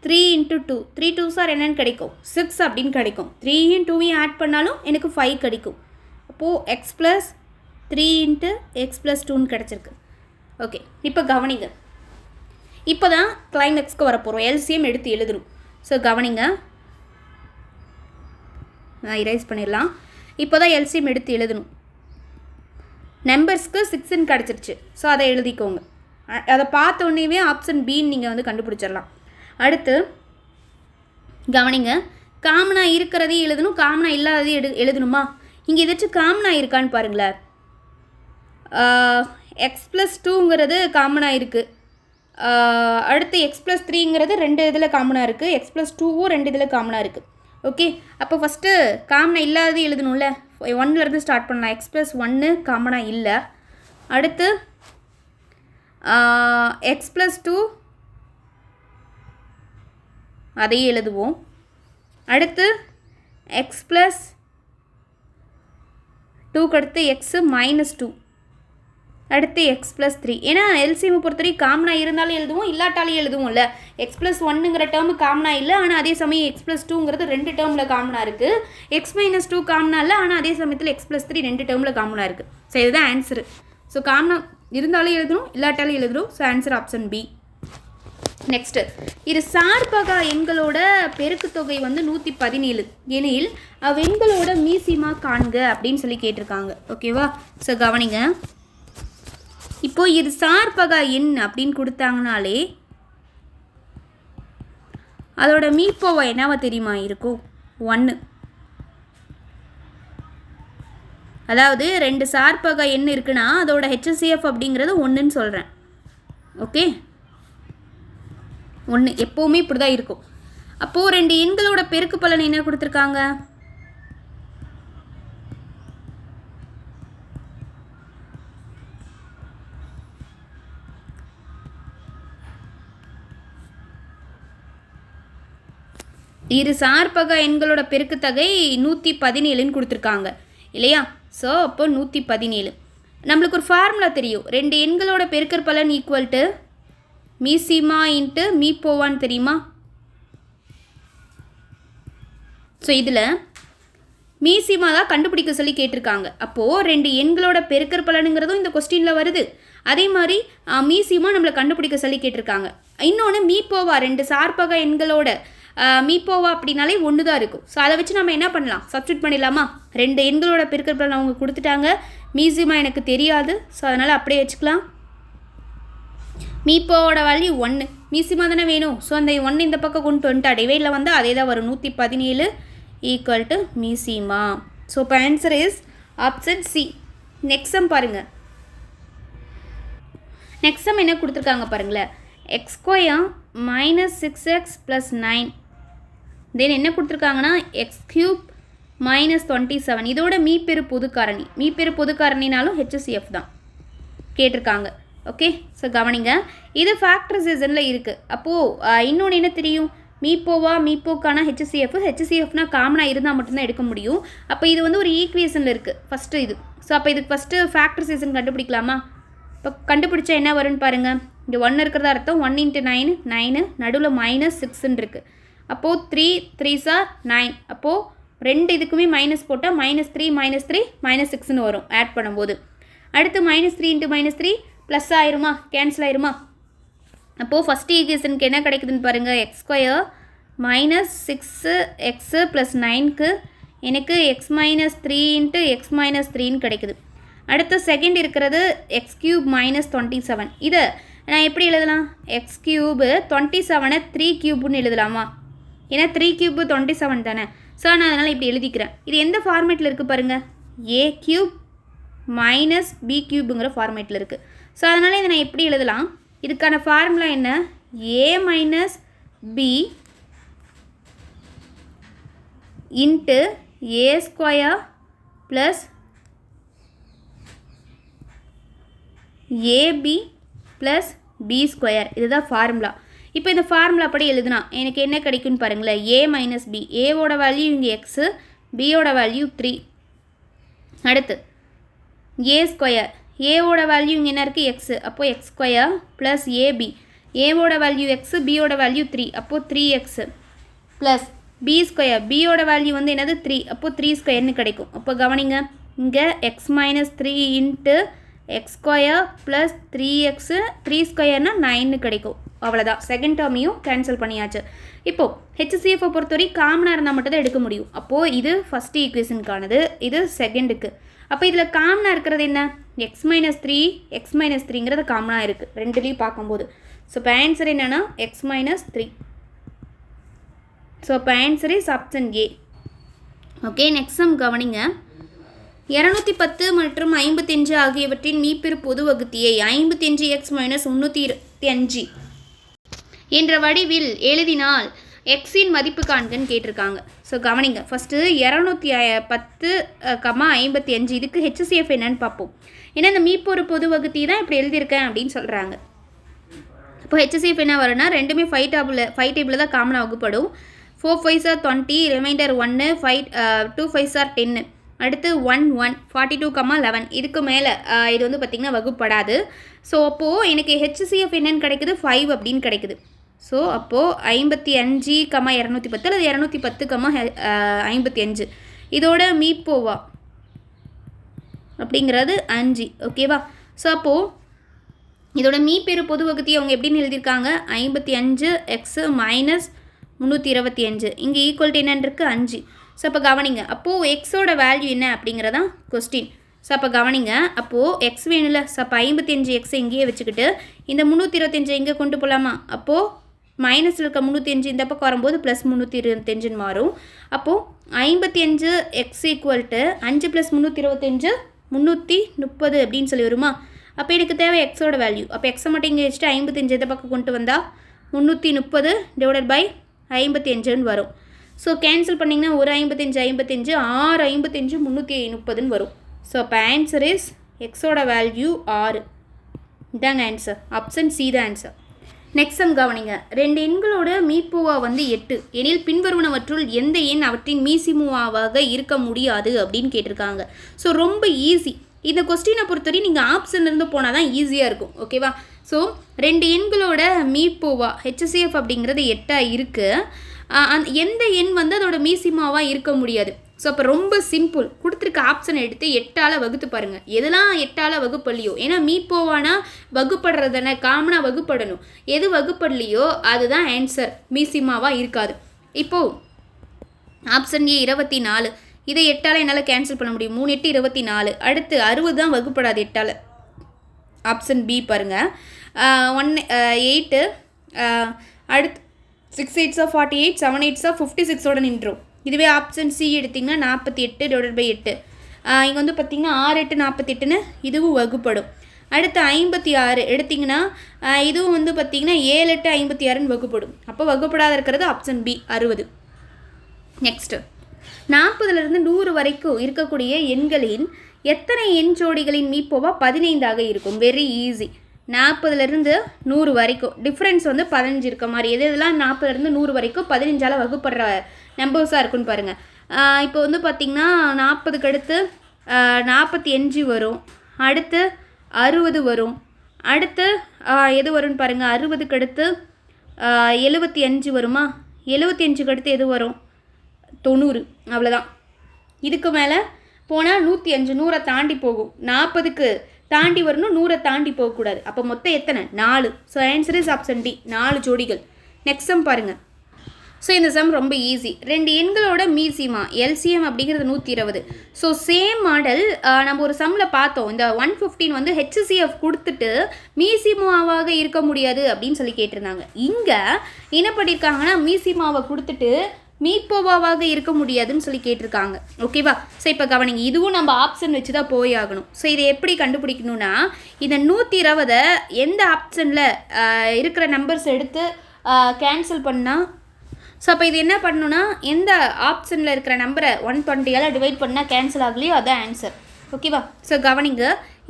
3 × 2 3 2s என்னென்னு கிடைக்கும், 6 அப்படின்னு கிடைக்கும். 3யும் 2யும் ஆட் பண்ணாலும் எனக்கு 5 கிடைக்கும். அப்போது x + 3 × x + 2ன்னு கிடச்சிருக்கு. ஓகே, இப்போ கவனிங்க, இப்போ தான் கிளைமேக்ஸ்க்கு வரப்போகிறோம். எல்சிஎம் எடுத்து எழுதணும். ஸோ கவனிங்க, நான் இரேஸ் பண்ணிடலாம். இப்போ தான் எல்சிஎம் எடுத்து எழுதணும். நம்பர்ஸ்க்கு 6ன்னு கிடச்சிருச்சு. ஸோ அதை எழுதிக்கோங்க. அதை பார்த்த உடனேவே ஆப்ஷன் பின்னு நீங்கள் வந்து கண்டுபிடிச்சிடலாம். அடுத்து கவனிங்க, காமனாக இருக்கிறதையும் எழுதணும், காமனாக இல்லாததையும் எழுதணுமா? இங்கே எதாச்சும் காமனாக இருக்கான்னு பாருங்களேன். x + 2ங்கிறது காமனாக இருக்குது. அடுத்து x + 3ங்கிறது 2 இதில் காமனாக இருக்குது. x + 2வும் 2 இதில் காமனாக இருக்குது. ஓகே, அப்போ ஃபஸ்ட்டு காமனாக இல்லாதது எழுதணும்ல. 1லேருந்து ஸ்டார்ட் பண்ணலாம். x + 1 காமனாக இல்லை. அடுத்து x + 2 அதையும் எழுதுவோம். அடுத்து x + 2க்கு அடுத்து x - 2, அடுத்து x + 3. ஏன்னா எல்சிஎம் பொறுத்தவரைக்கும் காமனாக இருந்தாலும் எழுதுவோம், இல்லாட்டாலையும் எழுதுவோம்ல. x + 1ங்கிற டேர்மு காமனாக இல்லை, ஆனால் அதே சமயம் x + 2ங்கிறது 2 டேர்மில் காமனாக இருக்குது. x - 2 காமனாக இல்லை, ஆனால் அதே சமயத்தில் x + 3 2 டேர்மில் காமனாக இருக்குது. ஸோ இதுதான் ஆன்சரு. ஸோ காமனாக இருந்தாலும் எழுதணும், இல்லாட்டாலும் எழுதுறோம். So answer option B. Next, இது சார்பகா எண்களோட பெருக்கு தொகை வந்து 117 எனில் அவ்வெண்களோட மீசிமா காண்க அப்படின்னு சொல்லி கேட்டிருக்காங்க. ஓகேவா? ஸோ கவனிங்க, இப்போது இது சார்பகா எண் அப்படின்னு கொடுத்தாங்கனாலே அதோட மீப்போவா என்னவா தெரியுமா இருக்கும், 1. அதாவது 2 சார்பகா எண் இருக்குன்னா அதோட HCF அப்படிங்கிறது 1ன்னு சொல்கிறேன். ஓகே, 1 எப்போவுமே இப்படி தான் இருக்கும். அப்போது 2 எண்களோட பெருக்கு பலன் என்ன கொடுத்துருக்காங்க, இரு சார்பகா எண்களோட பெருக்கு தொகை 117ன்னு கொடுத்துருக்காங்க இல்லையா? ஸோ அப்போ 117. நம்மளுக்கு ஒரு ஃபார்முலா தெரியும், 2 எண்களோட பெருக்கற் பலன் ஈக்குவல் டு மீசிமா இன்ட்டு மீப்போவான்னு தெரியுமா? ஸோ இதில் மீசிமா தான் கண்டுபிடிக்க சொல்லி கேட்டிருக்காங்க. அப்போது 2 எண்களோட பெருக்கற் பலனுங்கிறதும் இந்த கொஸ்டினில் வருது. அதே மாதிரி மீசிமா நம்மளை கண்டுபிடிக்க சொல்லி கேட்டிருக்காங்க. இன்னொன்று மீப்போவா, 2 சார்பகா எண்களோட மீப்போவா அப்படின்னாலே 1 தான் இருக்கும். ஸோ அதை வச்சு நம்ம என்ன பண்ணலாம், சப்ஸ்டியூட் பண்ணிடலாமா? 2 எண்களோட பெருக்கற் பலன் அவங்க கொடுத்துட்டாங்க, மீசிமா எனக்கு தெரியாது. ஸோ அதனால் அப்படியே வச்சுக்கலாம். மீப்போவோட வேல்யூ 1, மீசிமா தானே வேணும். ஸோ அந்த 1 இந்த பக்கம் கொண்டு வந்துட்டா டிவைடில் வந்தால் அதே தான் வரும், 117 ஈக்குவல் டு மீசிமா. ஸோ இப்போ answer is option C. Next sum பாருங்கள். நெக்ஸ்ட் சம் என்ன கொடுத்துருக்காங்க பாருங்களேன், x² - 6x + 9. தென் என்ன கொடுத்துருக்காங்கன்னா x³ - 27. இதோட மீப்பெரு பொது காரணி, மீப்பெரு பொது காரணினாலும் HCF தான் கேட்டிருக்காங்க. ஓகே, ஸோ கவனிங்க, இது ஃபேக்டரைசேஷனில் இருக்குது. அப்போது இன்னொன்று என்ன தெரியும், மீப்போவா, மீப்போக்கான HCFனால் காமனாக இருந்தால் மட்டும்தான் எடுக்க முடியும். அப்போ இது வந்து ஒரு ஈக்குவேஷனில் இருக்குது ஃபஸ்ட்டு இது. ஸோ அப்போ இதுக்கு ஃபஸ்ட்டு ஃபேக்டரைசேஷன் கண்டுபிடிக்கலாமா? இப்போ கண்டுபிடிச்சா என்ன வரும்னு பாருங்கள். இங்கே 1 இருக்கிறதா அர்த்தம் 1 × 9 9, நடுவில் -6ன்னு இருக்குது. அப்போது 3 3s are 9. அப்போது ரெண்டு இதுக்குமே மைனஸ் போட்டால் -3 -3 -6ன்னு வரும் ஆட் பண்ணும்போது. அடுத்து -3 × -3 ப்ளஸ் ஆயிருமா, கேன்சல் ஆயிருமா. அப்போது ஃபஸ்ட் ஈக்குவேஷனுக்கு என்ன கிடைக்குதுன்னு பாருங்கள். x² -6x + 9க்கு எனக்கு x - 3 × x - 3ன்னு கிடைக்குது. அடுத்து செகண்ட் இருக்கிறது x³ -27. இதை நான் எப்படி எழுதலாம்? x³ 27 3³ எழுதலாமா? ஏன்னா 3³ 27 தானே. ஸோ நான் அதனால் இப்படி எழுதிக்கிறேன். இது எந்த ஃபார்மேட்டில் இருக்குது பாருங்கள். a³ - b³ ஃபார்மேட்டில் இருக்குது. ஸோ அதனால் இதை நான் எப்படி எழுதலாம்? இதுக்கான ஃபார்முலா என்ன? a - b × a² + ab + b². இதுதான் ஃபார்முலா. இப்போ இந்த ஃபார்முலா படி எழுதுனா எனக்கு என்ன கிடைக்கும்னு பாருங்களேன். a - b, ஏவோட வேல்யூ இங்கே எக்ஸு, பியோட வேல்யூ 3. அடுத்து a², ஏவோட வேல்யூ இங்கே என்ன இருக்குது? எக்ஸு, அப்போது x² + ab, ஏவோட வேல்யூ எக்ஸு, பியோட வேல்யூ 3, அப்போது 3x + b², பியோட வேல்யூ வந்து என்னது 3, அப்போது 3² கிடைக்கும். அப்போ கவனிங்க, இங்கே x - 3 × x² + 3x 3² 9 கிடைக்கும். அவ்வளோதான். செகண்ட் டேர்மையும் கேன்சல் பண்ணியாச்சு. இப்போது ஹெச்சிஎஃப்பை பொறுத்தவரை காமனாக இருந்தால் மட்டும் தான் எடுக்க முடியும். அப்போது இது ஃபஸ்ட் ஈக்குவேஷனுக்கானது, இது செகண்டுக்கு. அப்போ இதில் காமனாக இருக்கிறது என்ன? x - 3 x - 3ங்கிறது காமனாக இருக்குது ரெண்டுலேயும் பார்க்கும்போது. ஸோ இப்போ ஆன்சர் என்னென்னா x - 3. ஸோ இப்போ answer is option A. Okay, next sum கவனிங்க. 210 மற்றும் 55 ஆகியவற்றின் மீப்பெரு பொது வகுத்தியை 55x - 325 என்ற வடிவில் எழுதினால் எக்ஸின் மதிப்பு காண்கன்னு கேட்டிருக்காங்க. ஸோ கவனிங்க, ஃபஸ்ட்டு 210, 55 இதுக்கு ஹெச்சிஎஃப் என்னன்னு பார்ப்போம். ஏன்னா இந்த மீப்பொரு பொது வகுத்தி தான் இப்படி எழுதியிருக்கேன் அப்படின்னு சொல்கிறாங்க. இப்போ ஹெச்சிஎஃப் என்ன வரும்னா ரெண்டுமே 5 டேபிளில் தான் காமனாக வகுப்படும். 4 5s are 20, reminder 1, 2 5s are 10. அடுத்து 1 1 42, 11 இதுக்கு மேலே இது வந்து பார்த்திங்கன்னா வகுப்படாது. ஸோ அப்போது எனக்கு ஹெச்சிஎஃப் என்னன்னு கிடைக்குது? 5 அப்படின்னு கிடைக்குது. ஸோ அப்போது 55, 210 அல்லது 210, 55 இதோட மீப்போவா அப்படிங்கிறது 5. ஓகேவா? ஸோ அப்போது இதோட மீப்பெரு பொது வகுத்தி அவங்க எப்படின்னு எழுதியிருக்காங்க? 55x - 325 இங்கே ஈக்குவல்ட்டு என்னன்னு இருக்குது? 5. ஸோ அப்போ கவனிங்க, அப்போது எக்ஸோட வேல்யூ என்ன அப்படிங்கிறதான் கொஸ்டின். ஸோ அப்போ கவனிங்க, அப்போது எக்ஸ் வேணும்ல. ஸோ அப்போ 55x இங்கேயே வச்சுக்கிட்டு இந்த 325 இங்கே கொண்டு போகலாமா? அப்போது மைனஸில் இருக்க 305 இந்த பக்கம் வரும்போது ப்ளஸ் 325 மாறும். அப்போது 55x = 5 + 325 330 அப்படின்னு சொல்லி வருமா? அப்போ எனக்கு தேவை எக்ஸோட வேல்யூ. அப்போ எக்ஸை மட்டும் இங்கே வச்சுட்டு 55 இந்த பக்கம் கொண்டு வந்தால் 330 / 55ன்னு வரும். ஸோ கேன்சல் பண்ணிங்கன்னா ஒரு 55 55 6 55 330ன்னு வரும். ஸோ அப்போ ஆன்சர் இஸ் எக்ஸோட வேல்யூ 6. இதாங்க ஆன்சர். ஆப்ஷன் சி தான் ஆன்சர். நெக்ஸ்ட் சம் கவனிங்க. 2 எண்களோட மீப்போவா வந்து 8 எனில் பின்வருவனவற்றுள் எந்த எண் அவற்றின் மீசிமுவாவாக இருக்க முடியாது அப்படின்னு கேட்டிருக்காங்க. ஸோ ரொம்ப ஈஸி. இந்த கொஸ்டினை பொறுத்தவரை நீங்கள் ஆப்ஷன்லேருந்து போனால் தான் ஈஸியாக இருக்கும். ஓகேவா? ஸோ 2 எண்களோட மீப்போவா ஹெச்சிஎஃப் அப்படிங்கிறது 8 இருக்குது. எந்த எண் வந்து அதோட மீசிமாவாக இருக்க முடியாது. ஸோ அப்போ ரொம்ப சிம்பிள். கொடுத்துருக்க ஆப்ஷன் எடுத்து 8ஆல் வகுத்து பாருங்கள். எதெல்லாம் 8ஆல் வகுப்படலையோ, ஏன்னா மீப்போவானா வகுப்படுறதுன காமனாக வகுப்படணும். எது வகுப்படலையோ அதுதான் ஆன்சர், மீசிமாவாக இருக்காது. இப்போது ஆப்ஷன் ஏ 24. இதை 8ஆல் என்னால் கேன்சல் பண்ண முடியும். 3 8 24. அடுத்து 60 தான் வகுப்படாது 8ஆல். ஆப்ஷன் பி பாருங்கள். 8 அடுத்து 6 8s are 48, 7 8s are 56ஓட நின்றோம். இதுவே ஆப்ஷன் சி எடுத்திங்கன்னா 48 / 8. இங்கே வந்து பார்த்திங்கன்னா 6 8 48ன்னு இதுவும் வகுப்படும். அடுத்து 56 எடுத்திங்கன்னா இதுவும் வந்து பார்த்திங்கன்னா 7 8 56ன்னு வகுப்படும். அப்போ வகுப்படாத இருக்கிறது ஆப்ஷன் பி 60. நெக்ஸ்ட்டு 40லிருந்து 100 வரைக்கும் இருக்கக்கூடிய எண்களின் எத்தனை எண் ஜோடிகளின் மீப்போவா 15ஆக இருக்கும்? Very easy. 40லிருந்து 100 வரைக்கும் டிஃப்ரென்ஸ் வந்து 15 இருக்க மாதிரி எதெல்லாம் 40லிருந்து 100 வரைக்கும் 15ஆல் வகுப்படுற நம்பர்ஸாக இருக்குன்னு பாருங்கள். இப்போ வந்து பார்த்திங்கன்னா 40க்கு அடுத்து 45 வரும், அடுத்து 60 வரும், அடுத்து எது வரும்னு பாருங்கள், 60க்கு அடுத்து 75 வருமா, 75க்கு அடுத்து எது வரும், 90. அவ்வளோதான். இதுக்கு மேலே போனால் 105, 100 தாண்டி போகும். 40க்கு தாண்டி வரணும், 100 தாண்டி போகக்கூடாது. அப்போ மொத்தம் எத்தனை, 4. So answer is option D, 4 ஜோடிகள். நெக்ஸ்ட் சம் பாருங்கள். ஸோ இந்த சம் ரொம்ப ஈஸி. 2 எண்களோட மீசிமா எல்சிஎம் அப்படிங்கிறது 120. ஸோ சேம் மாடல் நம்ம ஒரு சம்மில் பார்த்தோம். இந்த 115 வந்து ஹெச்சிசிஎஃப் கொடுத்துட்டு மீசிமாவாக இருக்க முடியாது அப்படின்னு சொல்லி கேட்டிருந்தாங்க. இங்கே என்ன பண்ணியிருக்காங்கன்னா மீசிமாவை கொடுத்துட்டு மீப்போவாவாக இருக்க முடியாதுன்னு சொல்லி கேட்டிருக்காங்க. ஓகேவா? ஸோ இப்போ கவனிங்க, இதுவும் நம்ம ஆப்ஷன் வச்சு தான் போய் ஆகணும். ஸோ இதை எப்படி கண்டுபிடிக்கணும்னா, இந்த 120 எந்த ஆப்ஷனில் இருக்கிற நம்பர்ஸ் எடுத்து கேன்சல் பண்ணால், ஸோ அப்போ இது என்ன பண்ணணும்னா, எந்த ஆப்ஷனில் இருக்கிற நம்பரை 120ஆல் டிவைட் பண்ணால் கேன்சல் ஆகலையோ அதான் ஆன்சர். ஓகேவா? ஸோ கவனிங்க,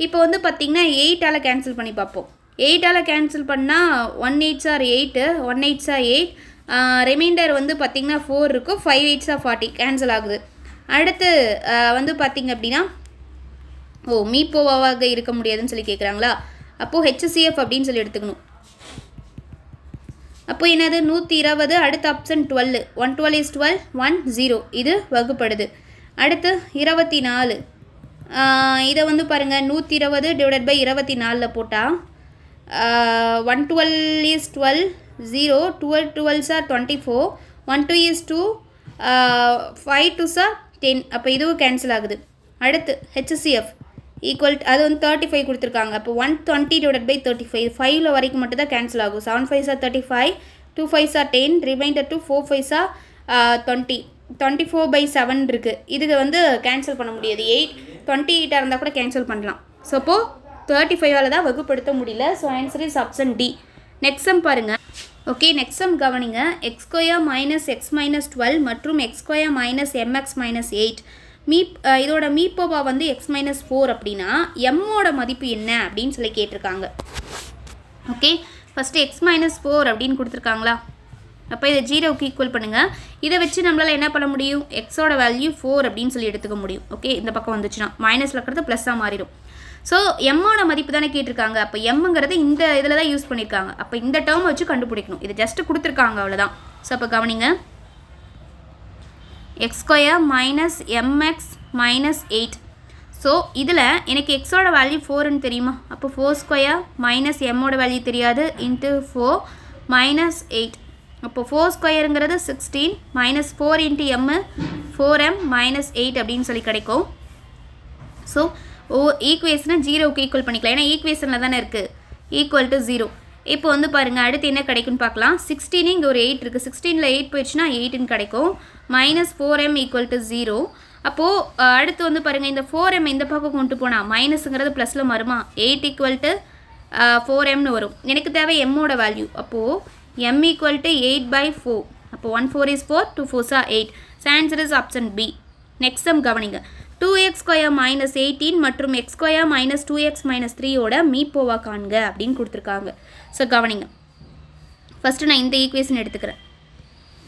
இப்போ வந்து பார்த்திங்கன்னா 8ஆல் கேன்சல் பண்ணி பார்ப்போம். 8ஆல் கேன்சல் பண்ணால் 1 8s are 8, 1 8s are 8, reminder வந்து பார்த்திங்கன்னா 4 இருக்கும், 5 8s are 40 கேன்சல் ஆகுது. அடுத்து வந்து பார்த்திங்க அப்படின்னா, மீப்போவாக இருக்க முடியாதுன்னு சொல்லி கேட்குறாங்களா, அப்போது ஹெச்சிசிஎஃப் அப்படின்னு சொல்லி எடுத்துக்கணும். அப்போ என்னது 120, அடுத்த ஆப்ஷன் 12, 112 is 12, 1 0, இது வகுப்படுது. அடுத்து 24, இதை வந்து பாருங்கள் 120 டிவைடட் பை 24 போட்டால் 112 is 12, 0, 12 12s are 24, 1 2 is 2, 5 2s are 10, அப்போ இதுவும் கேன்சல் ஆகுது. அடுத்து ஹெச்சிசிஎஃப் ஈக்குவல், அது வந்து 35 கொடுத்துருக்காங்க. அப்போ 120 டிவைட் பை 35, 5 வரைக்கும் மட்டும் தான் கேன்சல் ஆகும். 7 5s are 35, 2 5s are 10, reminder 2, 4 5s are 20, 24/7 இருக்குது. இதுக்கு வந்து கேன்சல் பண்ண முடியாது. 28 இருந்தால் கூட கேன்சல் பண்ணலாம். ஸோ அப்போது 35ஆல் தான் வகுப்படுத்த முடியல. So answer is option D. Next sum பாருங்கள். ஓகே, நெக்ஸ்ட் சம் கவனிங்க. x² மைனஸ் எக்ஸ் மைனஸ் 12 மற்றும் x² மைனஸ் mx மைனஸ் 8. இதோட மீப்போவா வந்து எக்ஸ் மைனஸ் 4 அப்படின்னா எம்மோட மதிப்பு என்ன அப்படின்னு சொல்லி கேட்டிருக்காங்க. ஓகே, ஃபஸ்ட்டு எக்ஸ் மைனஸ் 4 அப்படின்னு கொடுத்துருக்காங்களா, அப்போ இதை 0க்கு ஈக்குவல் பண்ணுங்கள். இதை வச்சு நம்மளால் என்ன பண்ண முடியும், எக்ஸோட வேல்யூ 4 அப்படின்னு சொல்லி எடுத்துக்க முடியும். ஓகே, இந்த பக்கம் வந்துச்சுன்னா மைனஸில் இருக்கிறது ப்ளஸ்ஸாக மாறிடும். ஸோ எம்மோட மதிப்பு தானே கேட்டிருக்காங்க. அப்போ எம்ங்கிறது இந்த இதில் தான் யூஸ் பண்ணியிருக்காங்க. அப்போ இந்த டேர்ம் வச்சு கண்டுபிடிக்கணும். இது ஜஸ்ட்டு கொடுத்துருக்காங்க, அவ்வளோதான். ஸோ அப்போ கவனிங்க, x² minus mx minus 8. So இதில் எனக்கு எக்ஸோட வேல்யூ 4ன்னு தெரியுமா, அப்போ 4² மைனஸ் எம்மோட வேல்யூ தெரியாது, இன்ட்டு 4 மைனஸ் 8. அப்போ 4² 16 minus 4 into m 4m minus 8 அப்படின்னு சொல்லி கிடைக்கும். ஸோ ஈக்குவேஷனை 0க்கு ஈக்குவல் பண்ணிக்கலாம், ஏன்னா ஈக்குவேஷனில் தானே இருக்குது, ஈக்குவல் டு 0. இப்போ வந்து பாருங்கள், அடுத்து என்ன கிடைக்குன்னு பார்க்கலாம். 16 இங்கே ஒரு 8 இருக்குது, 16ல் 8 போயிடுச்சுன்னா 8ன்னு கிடைக்கும். Minus 4m equal to 0. அப்போது அடுத்து வந்து பாருங்கள், இந்த 4m இந்த பக்கம் கொண்டு போனால் மைனஸுங்கிறது ப்ளஸில் மாறுமா, 8 ஈக்குவல் டு 4mனு வரும். எனக்கு தேவை எம்மோட வேல்யூ. அப்போது m ஈக்குவல் டு 8/4. அப்போ 1 4 is 4, 2 4s are 8. So answer is option B. Next sum கவனிங்க. 2x² மைனஸ் 18 மற்றும் x² மைனஸ் 2x மைனஸ் 3யோட மீப்போவா காண்க அப்படின்னு கொடுத்துருக்காங்க. ஸோ கவனிங்க, ஃபஸ்ட்டு நான் இந்த ஈக்குவேஷன் எடுத்துக்கிறேன்.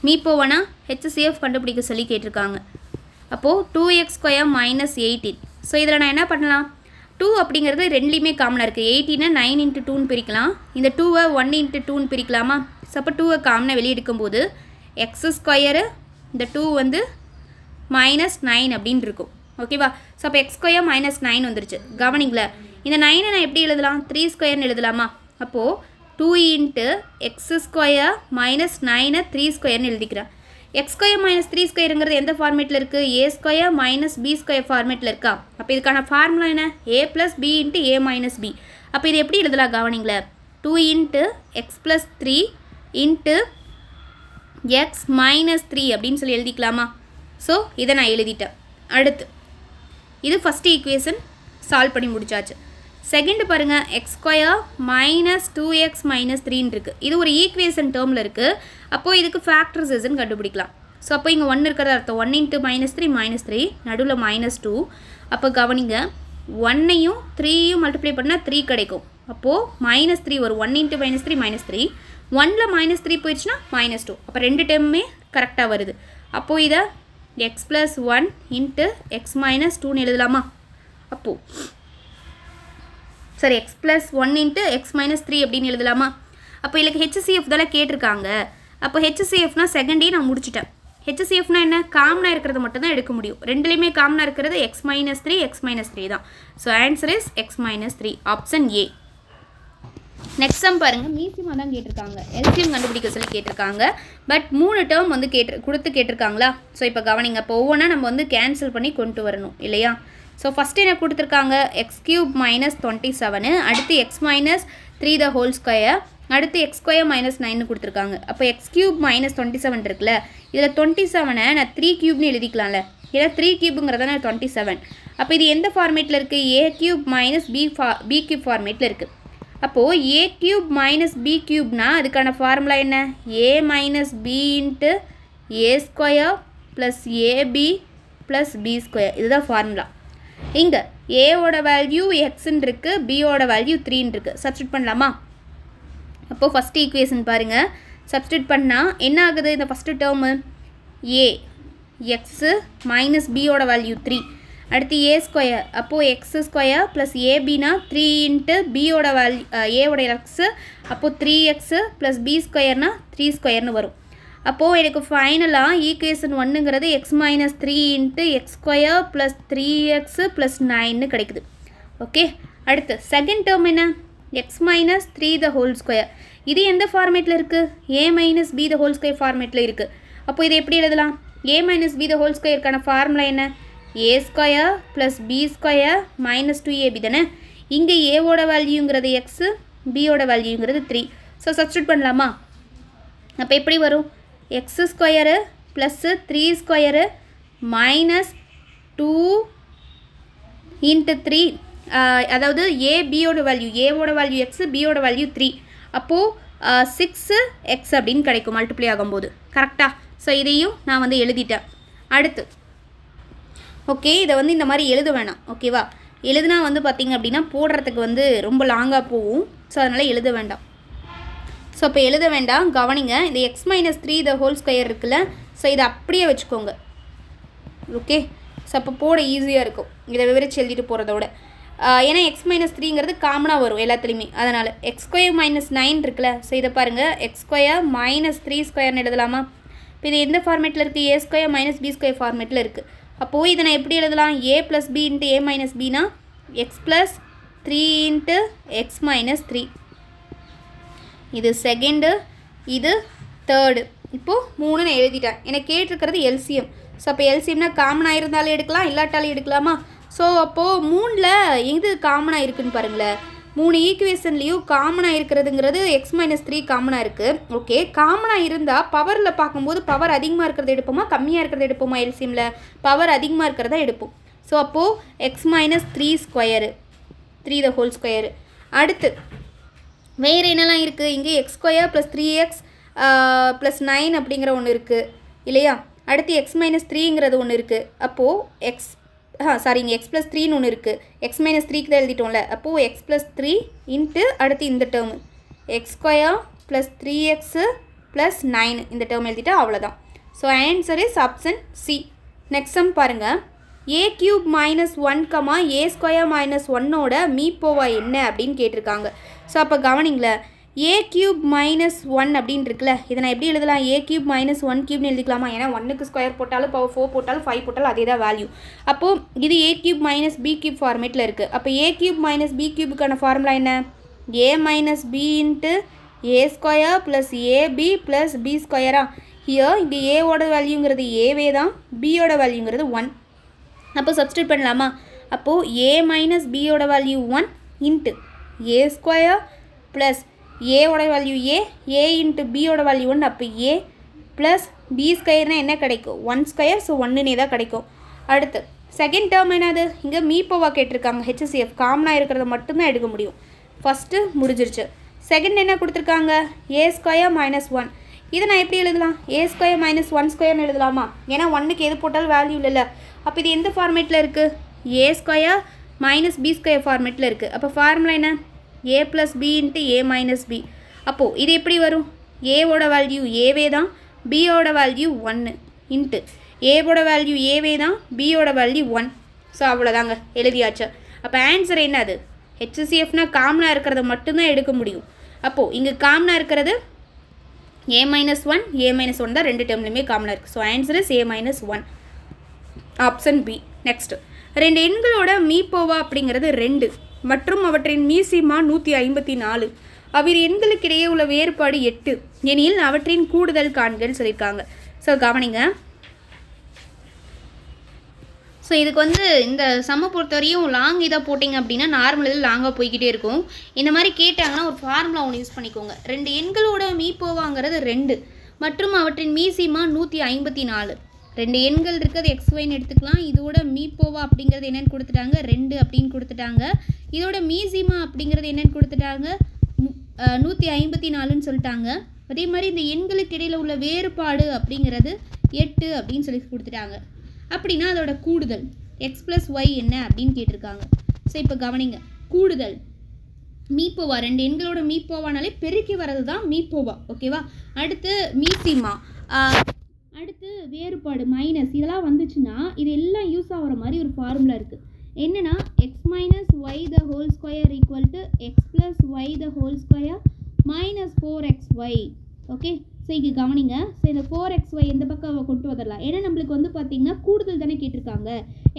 மீப்போவானா ஹெச்சிசிஎஃப் கண்டுபிடிக்க சொல்லி கேட்டிருக்காங்க. அப்போது 2x² மைனஸ் 18. ஸோ இதில் நான் என்ன பண்ணலாம், 2 அப்படிங்கிறது ரெண்டுலேயுமே காமனாக இருக்குது. 18 9 இன்ட்டு 2ன்னு பிரிக்கலாம், இந்த 2வை 1 இன்ட்டு 2ன்னு பிரிக்கலாமா. ஸோ அப்போ 2வை காமனாக வெளியே எடுக்கும்போது x² இந்த 2 வந்து மைனஸ் 9 அப்படின்னு இருக்கும். ஓகேவா? ஸோ அப்போ x² மைனஸ் 9 வந்துருச்சு. கவனிங்கள, இந்த 9 நான் எப்படி எழுதலாம், 3² எழுதலாமா. அப்போது 2 இன்ட்டு x² மைனஸ் 9 3² எழுதிக்கிறேன். x² மைனஸ் 3² எந்த ஃபார்மேட்டில் இருக்குது, a² மைனஸ் b² ஃபார்மேட்டில் இருக்கா. அப்போ இதுக்கான ஃபார்முலா என்ன, a plus b into a minus b. அப்போ இது எப்படி எழுதலாம் கவனிங்கள, 2 into x plus 3 into x minus 3 அப்படின்னு சொல்லி எழுதிக்கலாமா. ஸோ இதை நான் எழுதிட்டேன். அடுத்து இது ஃபஸ்ட்டு ஈக்குவேஷன் சால்வ் பண்ணி முடிச்சாச்சு. செகண்ட் பாருங்கள், x² மைனஸ் 2x மைனஸ் 3ன்னு இருக்குது. இது ஒரு ஈக்குவேஷன் டேர்மில் இருக்குது. அப்போது இதுக்கு ஃபேக்டரைசேஷன் கண்டுபிடிக்கலாம். ஸோ அப்போ இங்கே 1 இருக்கிறத அர்த்தம் 1 இன்ட்டு மைனஸ் 3 மைனஸ் 3, நடுவில் மைனஸ் 2. அப்போ கவனிங்க, 1ஐயும் 3யும் மல்டிப்ளை பண்ணால் 3 கிடைக்கும். அப்போது மைனஸ் 3 வரும். 1 இன்ட்டு மைனஸ் 3 மைனஸ் 3, 1ல் மைனஸ் 3 போயிடுச்சுன்னா மைனஸ் 2. அப்போ ரெண்டு டேர்முமே கரெக்டாக வருது. அப்போது இதை x plus 1 into x minus 2ன்னு எழுதலாமா. அப்போது சரி x plus 1 into x minus 3 அப்படின்னு எழுதலாமா? அப்போ இதுக்கு ஹெச்சிஎஃப் தானே கேட்டிருக்காங்க. அப்போ ஹெச்சிஎஃப்னா செகண்டே நான் முடிச்சிட்டேன். ஹெச்சிஎஃப்னா என்ன? காமனாக இருக்கிறது மட்டும் தான் எடுக்க முடியும். ரெண்டுலேயுமே காமனாக இருக்கிறது எக்ஸ் மைனஸ் 3 தான். So answer is X minus 3, option A. Next sum பாருங்கள், மீசியமாக தான் கேட்டிருக்காங்க. எல்சிஎம் கண்டுபிடிக்க சொல்லி கேட்டிருக்காங்க. பட் 3 டேர்ம் வந்து கேட்டிருக்காங்களா? ஸோ இப்போ கவனிங்க, இப்போ ஒவ்வொன்றா நம்ம வந்து கேன்சல் பண்ணி கொண்டு வரணும் இல்லையா? ஸோ ஃபஸ்ட்டு என்ன கொடுத்துருக்காங்க? எக்ஸ் கியூப் மைனஸ் 27, அடுத்து X minus 3 the whole square, அடுத்து எக்ஸ் ஸ்கொயர் மைனஸ் 9 கொடுத்துருக்காங்க. அப்போ எக்ஸ் கியூப் மைனஸ் 27 இருக்குல்ல, இதில் 27 நான் 3 கியூப்னு எழுதிக்கலாம்ல, ஏன்னா 3 கியூபுங்கிறதான 27. அப்போ இது எந்த ஃபார்மேட்டில் இருக்குது? A cube minus B cube ஃபார்மேட்டில் இருக்குது. அப்போது ஏ கியூப் மைனஸ் பி கியூப்னா அதுக்கான ஃபார்முலா என்ன? A minus B into A square plus AB plus B square, இதுதான் ஃபார்முலா. இங்கே ஏவோட வேல்யூ எக்ஸ்ன்னு இருக்குது, பியோட வேல்யூ 3ன்னு இருக்குது. சப்ஸ்டியூட் பண்ணலாமா? அப்போது ஃபஸ்ட்டு ஈக்குவேஷன் பாருங்கள், சப்ஸ்டியூட் பண்ணால் என்ன ஆகுது? இந்த ஃபஸ்ட்டு டேர்மு ஏ எக்ஸு மைனஸ் பியோட வேல்யூ 3, அடுத்து ஏ ஸ்கொயர், அப்போது எக்ஸ் ஸ்கொயர் ப்ளஸ் ஏபினா 3 இன்ட்டு பியோட வேல்யூ ஏவோட எக்ஸு, அப்போது 3x ப்ளஸ் பி ஸ்கொயர்னா 3 ஸ்கொயர்னு வரும். அப்போது எனக்கு ஃபைனலாக ஈக்குவேஷன் 1ங்கிறது x minus 3 into x square plus 3x plus 9ன்னு கிடைக்குது. ஓகே, அடுத்து செகண்ட் டேர்ம் என்ன? X minus 3 the whole square. இது எந்த ஃபார்மேட்டில் இருக்குது? A minus B the whole square ஃபார்மேட்டில் இருக்குது. அப்போது இதை எப்படி எழுதலாம்? A minus B the whole ஸ்கொயருக்கான ஃபார்முலா என்ன? A square plus B square minus 2ab தானே. இங்கே ஏவோட வேல்யூங்கிறது எக்ஸு, பியோட வேல்யூங்கிறது 3. ஸோ சப்ஸ்டியூட் பண்ணலாமா? அப்போ எப்படி வரும்? X square plus 3 square minus 2 into 3, அதாவது ஏ பியோட வேல்யூ, ஏவோட வேல்யூ எக்ஸு, பியோட வேல்யூ 3. அப்போது 6x அப்படின்னு கிடைக்கும் மல்டிப்ளை ஆகும்போது. கரெக்டாக? ஸோ இதையும் நான் வந்து எழுதிட்டேன். அடுத்து ஓகே, இதை வந்து இந்த மாதிரி எழுத வேணாம். ஓகேவா? எழுதுனா வந்து பார்த்திங்க அப்படின்னா போடுறதுக்கு வந்து ரொம்ப லாங்காக போகும். ஸோ அதனால் எழுத வேண்டாம். ஸோ இப்போ எழுத வேண்டாம், கவனிங்க. இந்த X minus 3 the whole square இருக்குல்ல, ஸோ இதை அப்படியே வச்சுக்கோங்க. ஓகே, ஸோ அப்போ போட ஈஸியாக இருக்கும் இதை விவரித்து எழுதிட்டு போகிறதோட. ஏன்னா எக்ஸ் மைனஸ் 3ங்கிறது காமனாக வரும் எல்லாத்துலேயுமே. அதனால் எக்ஸ் ஸ்கொயர் மைனஸ் 9 இருக்குல்ல, ஸோ இதை பாருங்கள், எக்ஸ் ஸ்கொயர் மைனஸ் 3 ஸ்கொயர்னு எழுதலாமா? இப்போ இது எந்த ஃபார்மேட்டில் இருக்குது? A square minus B square ஃபார்மேட்டில் இருக்குது. அப்போது இதை நான் எப்படி எழுதலாம்? A plus B into A minus பினா x plus 3 into x minus 3. இது செகண்டு, இது தேர்டு. இப்போது 3 நான் எழுதிட்டேன். எனக்கு கேட்டிருக்கிறது எல்சிஎம். ஸோ அப்போ எல்சிஎம்னா காமனாக இருந்தாலும் எடுக்கலாம், இல்லாட்டாலும் எடுக்கலாமா? ஸோ அப்போது 3ல் எது காமனாக இருக்குதுன்னு பாருங்களேன். 3 ஈக்குவேஷன்லேயும் காமனாக இருக்கிறதுங்கிறது எக்ஸ் மைனஸ் 3 காமனாக இருக்குது. ஓகே, காமனாக இருந்தால் பவரில் பார்க்கும்போது பவர் அதிகமாக இருக்கிறத எடுப்போமா, கம்மியாக இருக்கிறத எடுப்போமா? எல்சிஎம்மில் பவர் அதிகமாக இருக்கிறத எடுப்போம். ஸோ அப்போது X minus 3 square, 3 the whole square. அடுத்து வேறு என்னெல்லாம் இருக்குது? இங்கே X square plus 3x plus 9 அப்படிங்கிற ஒன்று இருக்குது இல்லையா? அடுத்து எக்ஸ் மைனஸ் 3ங்கிறது ஒன்று இருக்குது. அப்போது இங்கே எக்ஸ் ப்ளஸ் 3ன்னு ஒன்று இருக்குது. எக்ஸ் மைனஸ் 3க்கு தான் எழுதிட்டோம்ல. அப்போது எக்ஸ் ப்ளஸ் 3 இன்ட்டு அடுத்து இந்த term X square plus 3x plus 9, இந்த டேர்ம் எழுதிட்டா அவ்வளோதான். So answer is option C. Next sum பாருங்கள், ஏ கியூப் மைனஸ் 1 ஏ ஸ்கொயர் மைனஸ் 1ஓட மீப்போவா என்ன அப்படின்னு கேட்டிருக்காங்க. ஸோ அப்போ கவனிங்களேன், ஏ கியூப் மைனஸ் 1 அப்படின்னு இருக்குல்ல, இதை நான் எப்படி எழுதலாம்? ஏ கியூப் மைனஸ் 1 கியூப்னு எழுதிக்கலாமா? ஏன்னா 1க்கு ஸ்கொயர் போட்டாலும் பவர் 4 போட்டாலும் 5 போட்டாலும் அதே தான் வேல்யூ. அப்போது இது A cube minus B cube ஃபார்மேட்டில் இருக்குது. அப்போ ஏ கியூப் மைனஸ் பி கியூபுக்கான ஃபார்முலா என்ன? A minus B into A square plus AB plus B ஸ்கொயரா? ஹியர் இங்கே ஏவோட வேல்யூங்கிறது ஏவே தான், பியோட வேல்யூங்கிறது 1. அப்போ சப்ஸ்டியூட் பண்ணலாமா? அப்போது ஏ மைனஸ் பியோட value 1 into A square plus ஏவோட வேல்யூ ஏ இன்ட்டு பியோட வேல்யூ 1. அப்போ ஏ ப்ளஸ் பி ஸ்கொயர்னால் என்ன கிடைக்கும்? 1 ஸ்கொயர். ஸோ 1னே தான் கிடைக்கும். அடுத்து செகண்ட் டேர்ம் என்னது? இங்கே மீப்போவா கேட்டிருக்காங்க. ஹெச்சிஎஃப் காமனாக இருக்கிறத மட்டும்தான் எடுக்க முடியும். ஃபஸ்ட்டு முடிஞ்சிருச்சு. செகண்ட் என்ன கொடுத்துருக்காங்க? ஏ ஸ்கொயர் மைனஸ் 1. இதை நான் எப்படி எழுதலாம்? ஏ ஸ்கொயர் மைனஸ் 1 ஸ்கொயர்னு எழுதலாமா? ஏன்னா 1க்கு எது போட்டாலும் வேல்யூ இல்லைல்ல. அப்போ இது எந்த ஃபார்மேட்டில் இருக்குது? A square minus B square ஃபார்மேட்டில் இருக்குது. அப்போ ஃபார்முலா என்ன? ஏ plus B into A minus B. அப்போது இது எப்படி வரும்? ஏவோட வேல்யூ ஏவே தான், பியோட வேல்யூ 1 இன்ட்டு ஏவோட வேல்யூ ஏவே தான், பியோட வேல்யூ 1. ஸோ அவ்வளோதாங்க, எழுதியாச்சு. அப்போ ஆன்சர் என்ன? அது HCFனா காமனாக இருக்கிறத மட்டும்தான் எடுக்க முடியும். அப்போது இங்கே காமனாக இருக்கிறது a-1 a-1 தான் ரெண்டு டேர்ம்லையுமே காமனாக இருக்குது. So answer is a-1 option B. Next, ரெண்டு எண்களோட மீப்போவா அப்படிங்கிறது 2 மற்றும் அவற்றின் மீசிமா 154. அவ்விரு எண்களுக்கிடையே உள்ள வேறுபாடு 8 எனில் அவற்றின் கூடுதல் காண்கன்னு சொல்லியிருக்காங்க. ஸோ கவனிங்க. ஸோ இதுக்கு இந்த சம்ம பொறுத்தவரையும் லாங் இதாக போட்டிங்க அப்படின்னா நார்மல் இதில் லாங்காக போய்கிட்டே இருக்கும். இந்த மாதிரி கேட்டாங்கன்னா ஒரு ஃபார்முலா ஒன்று யூஸ் பண்ணிக்கோங்க. ரெண்டு எண்களோட மீப்போவாங்கிறது 2 மற்றும் அவற்றின் மீசிமா 154. ரெண்டு எண்கள் இருக்குது, XYன்னு எடுத்துக்கலாம். இதோட மீப்போவா அப்படிங்கிறது என்னென்னு கொடுத்துட்டாங்க, 2 அப்படின்னு கொடுத்துட்டாங்க. இதோட மீசிமா அப்படிங்கிறது என்னென்னு கொடுத்துட்டாங்க, 154ன்னு சொல்லிட்டாங்க. அதே மாதிரி இந்த எண்களுக்கு இடையில் உள்ள வேறுபாடு அப்படிங்கிறது 8 அப்படின்னு சொல்லி கொடுத்துட்டாங்க. அப்படின்னா அதோட கூடுதல் x+y என்ன அப்படின்னு கேட்டிருக்காங்க. ஸோ இப்போ கவனிங்க, கூடுதல் மீப்போவா, ரெண்டு எண்களோட மீப்போவானாலே பெருக்கி வர்றது தான் மீப்போவா. ஓகேவா? அடுத்து மீசிமா, அடுத்து வேறுபாடு மைனஸ், இதெல்லாம் வந்துச்சுன்னா இது எல்லாம் யூஸ் ஆகிற மாதிரி ஒரு ஃபார்முலா இருக்குது. என்னென்னா x - y the whole square equal to x + y the whole square minus 4xy. Okay, so இங்கே கவனிங்க. ஸோ இந்த 4xy எந்த பக்கம் கொண்டு வந்துடலாம். ஏன்னா நம்மளுக்கு பார்த்தீங்கன்னா கூடுதல் தானே கேட்டிருக்காங்க,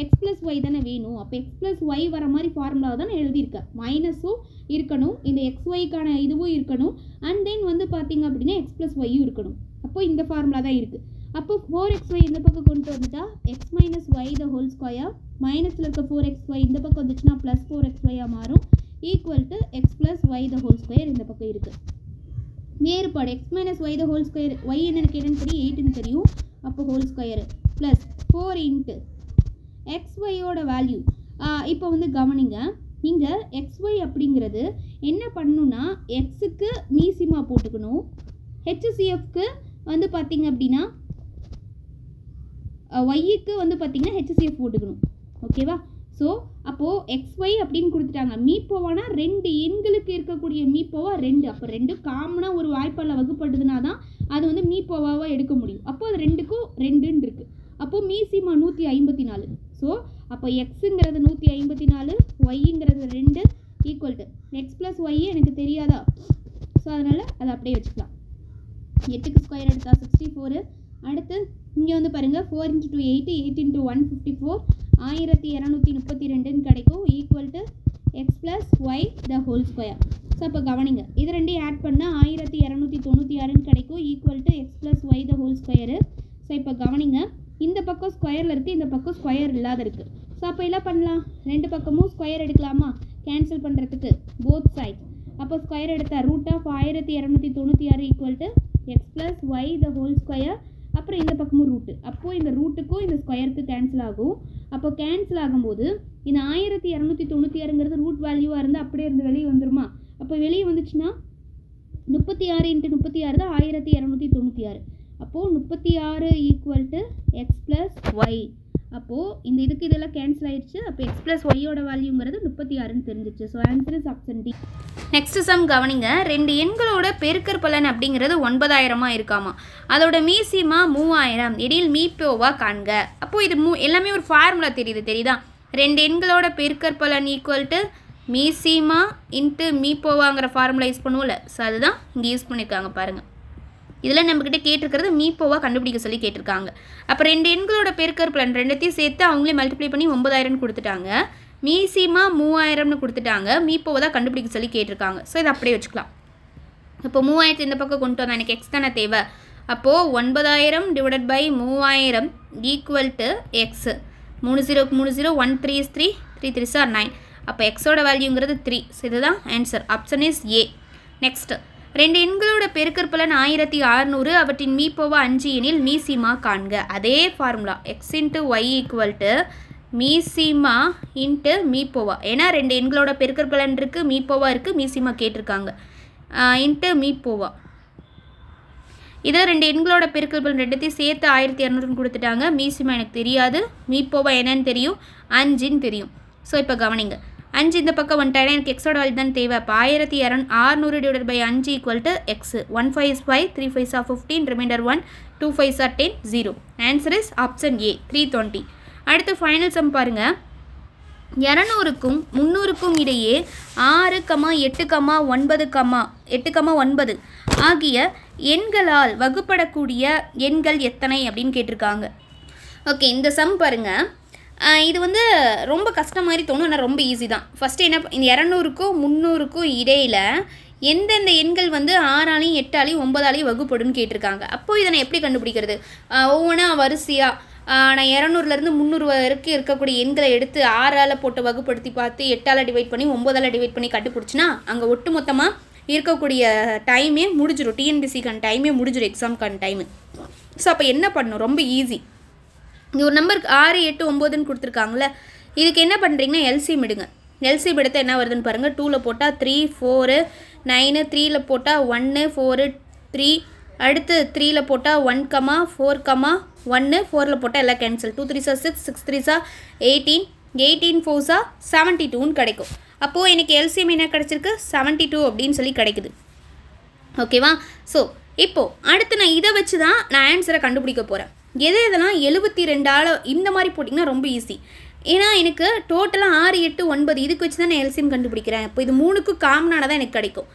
x+y தானே வேணும். அப்போ x+y வர மாதிரி ஃபார்முலா தானே எழுதியிருக்கேன். மைனஸும் இருக்கணும், இந்த xyக்கான இதுவும் இருக்கணும், அண்ட் தென் பார்த்தீங்க அப்படின்னா x+yயும் இருக்கணும். அப்போது இந்த ஃபார்முலா தான் இருக்குது. அப்போ 4xy இந்த பக்கம் கொண்டு வந்துட்டா x - y the whole square, மைனஸில் இருக்க 4xy இந்த பக்கம் வந்துச்சுன்னா ப்ளஸ் 4xyயாக மாறும், equal to x + y the whole square இந்த பக்கம் இருக்குது. வேறுபாடு x - y the whole square, y எனக்கு என்னன்னு தெரியும், 8ன்னு தெரியும். அப்போ ஹோல் ஸ்கொயரு ப்ளஸ் 4 இன்ட்டு xyயோட வேல்யூ. இப்போ கவனிங்க, இங்கே xy அப்படிங்கிறது என்ன பண்ணணுன்னா எக்ஸுக்கு மீசிமா போட்டுக்கணும், HCFக்கு பார்த்தீங்க அப்படின்னா ஒய்க்கு பார்த்தீங்கன்னா HCF போட்டுக்கணும். ஓகேவா? ஸோ அப்போது XY அப்படின்னு கொடுத்துட்டாங்க. மீப்போவானா ரெண்டு எண்களுக்கு இருக்கக்கூடிய மீப்போவா 2. அப்போ 2 காமனாக ஒரு வாய்ப்பால் வகுப்படுதுனா தான் அது மீப்போவாவாக எடுக்க முடியும். அப்போ அது 2க்கும் 2ன்னு இருக்குது. அப்போது மீசிமா 154. ஸோ அப்போ எக்ஸுங்கிறது 154, ஒய்ங்கிறது 2 ஈக்குவல் டு x+y எனக்கு தெரியாதா? ஸோ அதனால் அதை அப்படியே வச்சுக்கலாம். 8க்கு ஸ்கொயர் எடுத்தால் 64. அடுத்து இங்கே பாருங்கள், 4 × 2 8, 8 × 1 54, 1232ன்னு கிடைக்கும், equal to x+y the whole square. So அப்போ கவனிங்க, இது ரெண்டையும் ஆட் பண்ணால் 1296ன்னு கிடைக்கும், equal to x+y the whole square. So இப்போ கவனிங்க, இந்த பக்கம் ஸ்கொயரில் இருக்குது, இந்த பக்கம் ஸ்கொயர் இல்லாத இருக்குது. ஸோ அப்போ என்ன பண்ணலாம், ரெண்டு பக்கமும் ஸ்கொயர் எடுக்கலாமா கேன்சல் பண்ணுறதுக்கு, போத் சைட். அப்போ ஸ்கொயர் எடுத்தால் √1296 equal to x+y the whole square. அப்புறம் இந்த பக்கமும் ரூட்டு. அப்போது இந்த ரூட்டுக்கும் இந்த ஸ்கொயருக்கு கேன்சல் ஆகும். அப்போ கேன்சல் ஆகும்போது இந்த 1296ங்கிறது ரூட் வேல்யூவாக இருந்தால் அப்படியே இருந்து வெளியே வந்துருமா? அப்போ வெளியே வந்துச்சுன்னா 36 × 36 தான் 1296. அப்போது 36 ஈக்குவல் டு x+y. அப்போது இந்த இதுக்கு இதெல்லாம் கேன்சல் ஆயிடுச்சு. அப்போ x+yயோட வேல்யூங்கிறது 36ன்னு தெரிஞ்சிச்சு. So answer is option D. Next sum கவனிங்க, ரெண்டு எண்களோட பெருக்கற் பலன் அப்படிங்கிறது 9000 இருக்காமா. அதோட மீசிமா 3000 எனில் மீப்போவா காண்க. அப்போது இது எல்லாமே ஒரு ஃபார்முலா தெரியுதா? ரெண்டு எண்களோட பெருக்கற் பலன் ஈக்குவல் டு மீசிமா இன்ட்டு மீப்போவாங்கிற ஃபார்முலா யூஸ் பண்ணுவோம்ல. ஸோ அதுதான் இங்கே யூஸ் பண்ணியிருக்காங்க பாருங்கள். இதில் நம்மக்கிட்ட கேட்டிருக்கிறது மீப்போவா கண்டுபிடிக்க சொல்லி கேட்டிருக்காங்க. அப்போ ரெண்டு எண்களோட பெருக்கற் பலன் ரெண்டுத்தையும் சேர்த்து அவங்களே மல்டிப்ளை பண்ணி 9000ன்னு கொடுத்துட்டாங்க. மீசிமா 3000ன்னு கொடுத்துட்டாங்க. மீப்போவை தான் கண்டுபிடிக்க சொல்லி கேட்டிருக்காங்க. ஸோ இதை அப்படியே வச்சுக்கலாம். இப்போ 3000 இந்த பக்கம் கொண்டு வந்தால் எனக்கு எக்ஸ் தானே தேவை. அப்போது 9000 / 3000 ஈக்குவல் டு எக்ஸ். 3 0க்கு 3 0, 1 3 is 3, 3 3 are 9. அப்போ எக்ஸோட வேல்யூங்கிறது 3. ஸோ இதுதான் answer. Option is a. Next, ரெண்டு எண்களோட பெருக்கற் பலன் 1600, அவற்றின் மீப்போவா 5 எனில் மீசிமா காண்க. அதே formula x × y equal to மீசிமா இன்ட்டு மீப்போவா. ஏன்னா ரெண்டு எண்களோட பெருக்கற் பலன் இருக்குது, மீப்போவா இருக்குது, மீசிமா கேட்டிருக்காங்க, இன்ட்டு மீப்போவா. இதை ரெண்டு எண்களோட பெருக்கற் பலன் ரெண்டுத்தையும் சேர்த்து 1200ன்னு கொடுத்துட்டாங்க. மீசிமா எனக்கு தெரியாது, மீப்போவா என்னன்னு தெரியும், 5ன்னு தெரியும். ஸோ இப்போ கவனிங்க, 5 இந்த பக்கம் வந்துட்டாங்க. எனக்கு எக்ஸோட வேல்யூ தான் தேவை. அப்போ 1600 / 5 equal to X. 1 5 is 5, 3 5 are 15, remainder 1, 2 5 are 10, 0. Answer is option A 320. அடுத்து ஃபைனல் சம் பாருங்கள். 200க்கும் 300க்கும் இடையே 6,8,9 ஆகிய எண்களால் வகுப்படக்கூடிய எண்கள் எத்தனை அப்படின்னு கேட்டிருக்காங்க. ஓகே, இந்த சம் பாருங்கள். இது வந்து ரொம்ப கஷ்டம் மாதிரி தோணும், ஆனால் ரொம்ப ஈஸி தான். ஃபஸ்ட்டு என்ன, இந்த 200க்கும் 300க்கும் இடையில் எந்தெந்த எண்கள் வந்து 6ஆலையும் 8ஆலையும் 9ஆலையும் வகுப்படுன்னு கேட்டிருக்காங்க. அப்போது இதை நான் எப்படி கண்டுபிடிக்கிறது? ஒவ்வொன்றா வரிசையாக நான் 200லேருந்து 300 வரைக்கும் இருக்கக்கூடிய எண்களை எடுத்து 6ஆல் போட்டு வகுப்படுத்தி பார்த்து 8ஆல் டிவைட் பண்ணி 9ஆல் டிவைட் பண்ணி கண்டுபிடிச்சினா அங்கே ஒட்டு மொத்தமாக இருக்கக்கூடிய டைமே முடிஞ்சிடும். டிஎன்பிசிக்கான டைமே முடிஞ்சிடும், எக்ஸாமுக்கான டைமு. ஸோ அப்போ என்ன பண்ணணும்? ரொம்ப ஈஸி. இங்கே ஒரு நம்பருக்கு 6, 8, 9ன்னு கொடுத்துருக்காங்களே, இதுக்கு என்ன பண்ணுறீங்கன்னா எல்சிஎம் எடுங்க. எல்சிஎம் எடுத்தால் என்ன வருதுன்னு பாருங்கள். 2ல் போட்டால் 3, 4, 9, 3ல் போட்டால் 1, 4, 3, அடுத்து 3ல் போட்டால் 1, 4, 1, 4ல் போட்டால் எல்லாம் கேன்சல். 2 3 6, 6 3 18, 18 4 72ன்னு கிடைக்கும். அப்போது எனக்கு எல்சிஎம் என்ன கிடச்சிருக்கு? 72 அப்படின்னு சொல்லி கிடைக்குது. ஓகேவா? ஸோ இப்போது அடுத்து நான் இதை வச்சு தான் நான் ஆன்சரை கண்டுபிடிக்க போகிறேன். இதெல்லாம் 72ஆல் இந்த மாதிரி போட்டிங்கன்னா ரொம்ப ஈஸி. ஏன்னா எனக்கு டோட்டலாக 6, 8, 9 இதுக்கு வச்சு தான் நான் எல்சிஎம் கண்டுபிடிக்கிறேன். இப்போ இது 3க்கும் காமனானதான் எனக்கு கிடைக்கும்.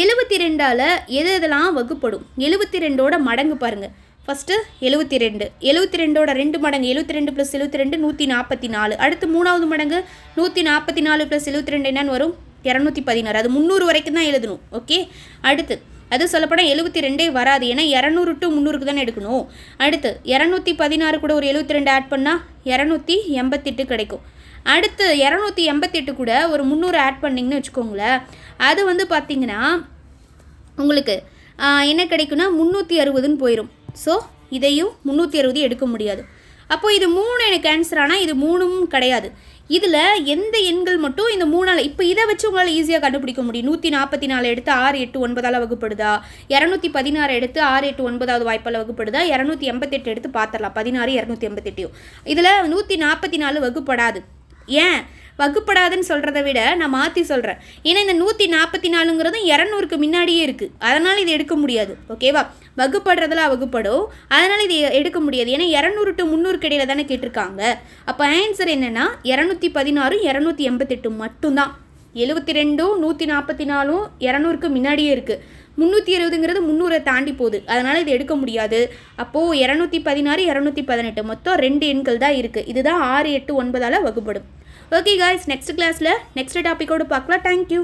72ஆல் எதெல்லாம் வகுப்படும்? 72ஓட மடங்கு பாருங்கள். ஃபஸ்ட்டு 72, 72ஓட 2 மடங்கு 72 + 72 144. அடுத்து 3வது மடங்கு 144 + 72 என்னன்னு வரும்? 216. அது 300 வரைக்கும் தான் எழுதணும். ஓகே, அடுத்து அது சொல்லப்போனால் 72 வராது, ஏன்னா 200 to 300க்கு தானே எடுக்கணும். அடுத்து 216 கூட ஒரு 72 ஆட் பண்ணால் 288 கிடைக்கும். அடுத்து 288 கூட ஒரு 300 ஆட் பண்ணிங்கன்னு வச்சுக்கோங்களேன், அது வந்து பார்த்திங்கன்னா உங்களுக்கு என்ன கிடைக்குன்னா 360ன்னு போயிடும். ஸோ இதையும் 360 எடுக்க முடியாது. அப்போது இது 3 எனக்கு ஆன்சர், ஆனால் இது 3ம் கிடையாது. இதில் எந்த எண்கள் மட்டும் இந்த 3ஆல், இப்போ இதை வச்சு உங்களால் ஈஸியாக கண்டுபிடிக்க முடியும். 144 எடுத்து 6, 8, 9ஆல் வகுப்படுதா, 216 எடுத்து 6, 8, 9வது வாய்ப்பால் வகுப்படுதா, 288 எடுத்து பார்த்துடலாம். 16, 288. இதில் 144 வகுப்படாது. ஏன் வகுப்படாதுன்னு சொல்கிறத விட நான் மாற்றி சொல்கிறேன். ஏன்னா இந்த 144ங்கிறது 200க்கு முன்னாடியே இருக்குது, அதனால் இது எடுக்க முடியாது. ஓகேவா? வகுப்படுறதுல வகுப்படும், அதனால் இது எடுக்க முடியாது. ஏன்னா 200 to 300 இடையில தானே கேட்டிருக்காங்க. அப்போ ஆன்சர் என்னென்னா 216, 288 மட்டும்தான். 72, 144 200க்கு முன்னாடியே இருக்குது. 360ங்கிறது 300 தாண்டி போகுது, அதனால் இது எடுக்க முடியாது. அப்போது 216, 218 மொத்தம் 2 எண்கள் தான் இருக்குது. இதுதான் 6, 8, 9ஆல் வகுப்படும். ஓகே காய்ஸ், நெக்ஸ்ட் கிளாஸில் நெக்ஸ்ட் டாப்பிக்கோடு பார்க்கலாம். தேங்க்யூ.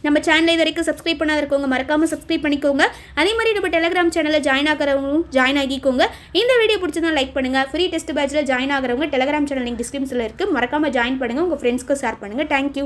நம்ம சேனலை இது வரைக்கும் சப்ஸ்கிரைப் பண்ணாத இருக்கவங்க மறக்காமல் சப்ஸ்கிரைப் பண்ணிக்கோங்க. அதே மாதிரி நம்ம டெலிகிராம் சேனலில் ஜாயின் ஆகிறவங்களும் ஜாயின் ஆகிக்கோங்க. இந்த வீடியோ பிடிச்சதா லைக் பண்ணுங்கள். ஃப்ரீ டெஸ்ட் பேட்சில் ஜாயின் ஆகிறவங்க டெலிகிராம் சேனல் லிங்க் டிஸ்கிரிப்ஷனில் இருக்குது, மறக்காமல் ஜாயின் பண்ணுங்கள். உங்கள் ஃப்ரெண்ட்ஸ்க்கு ஷேர் பண்ணுங்கள். தேங்க்யூ.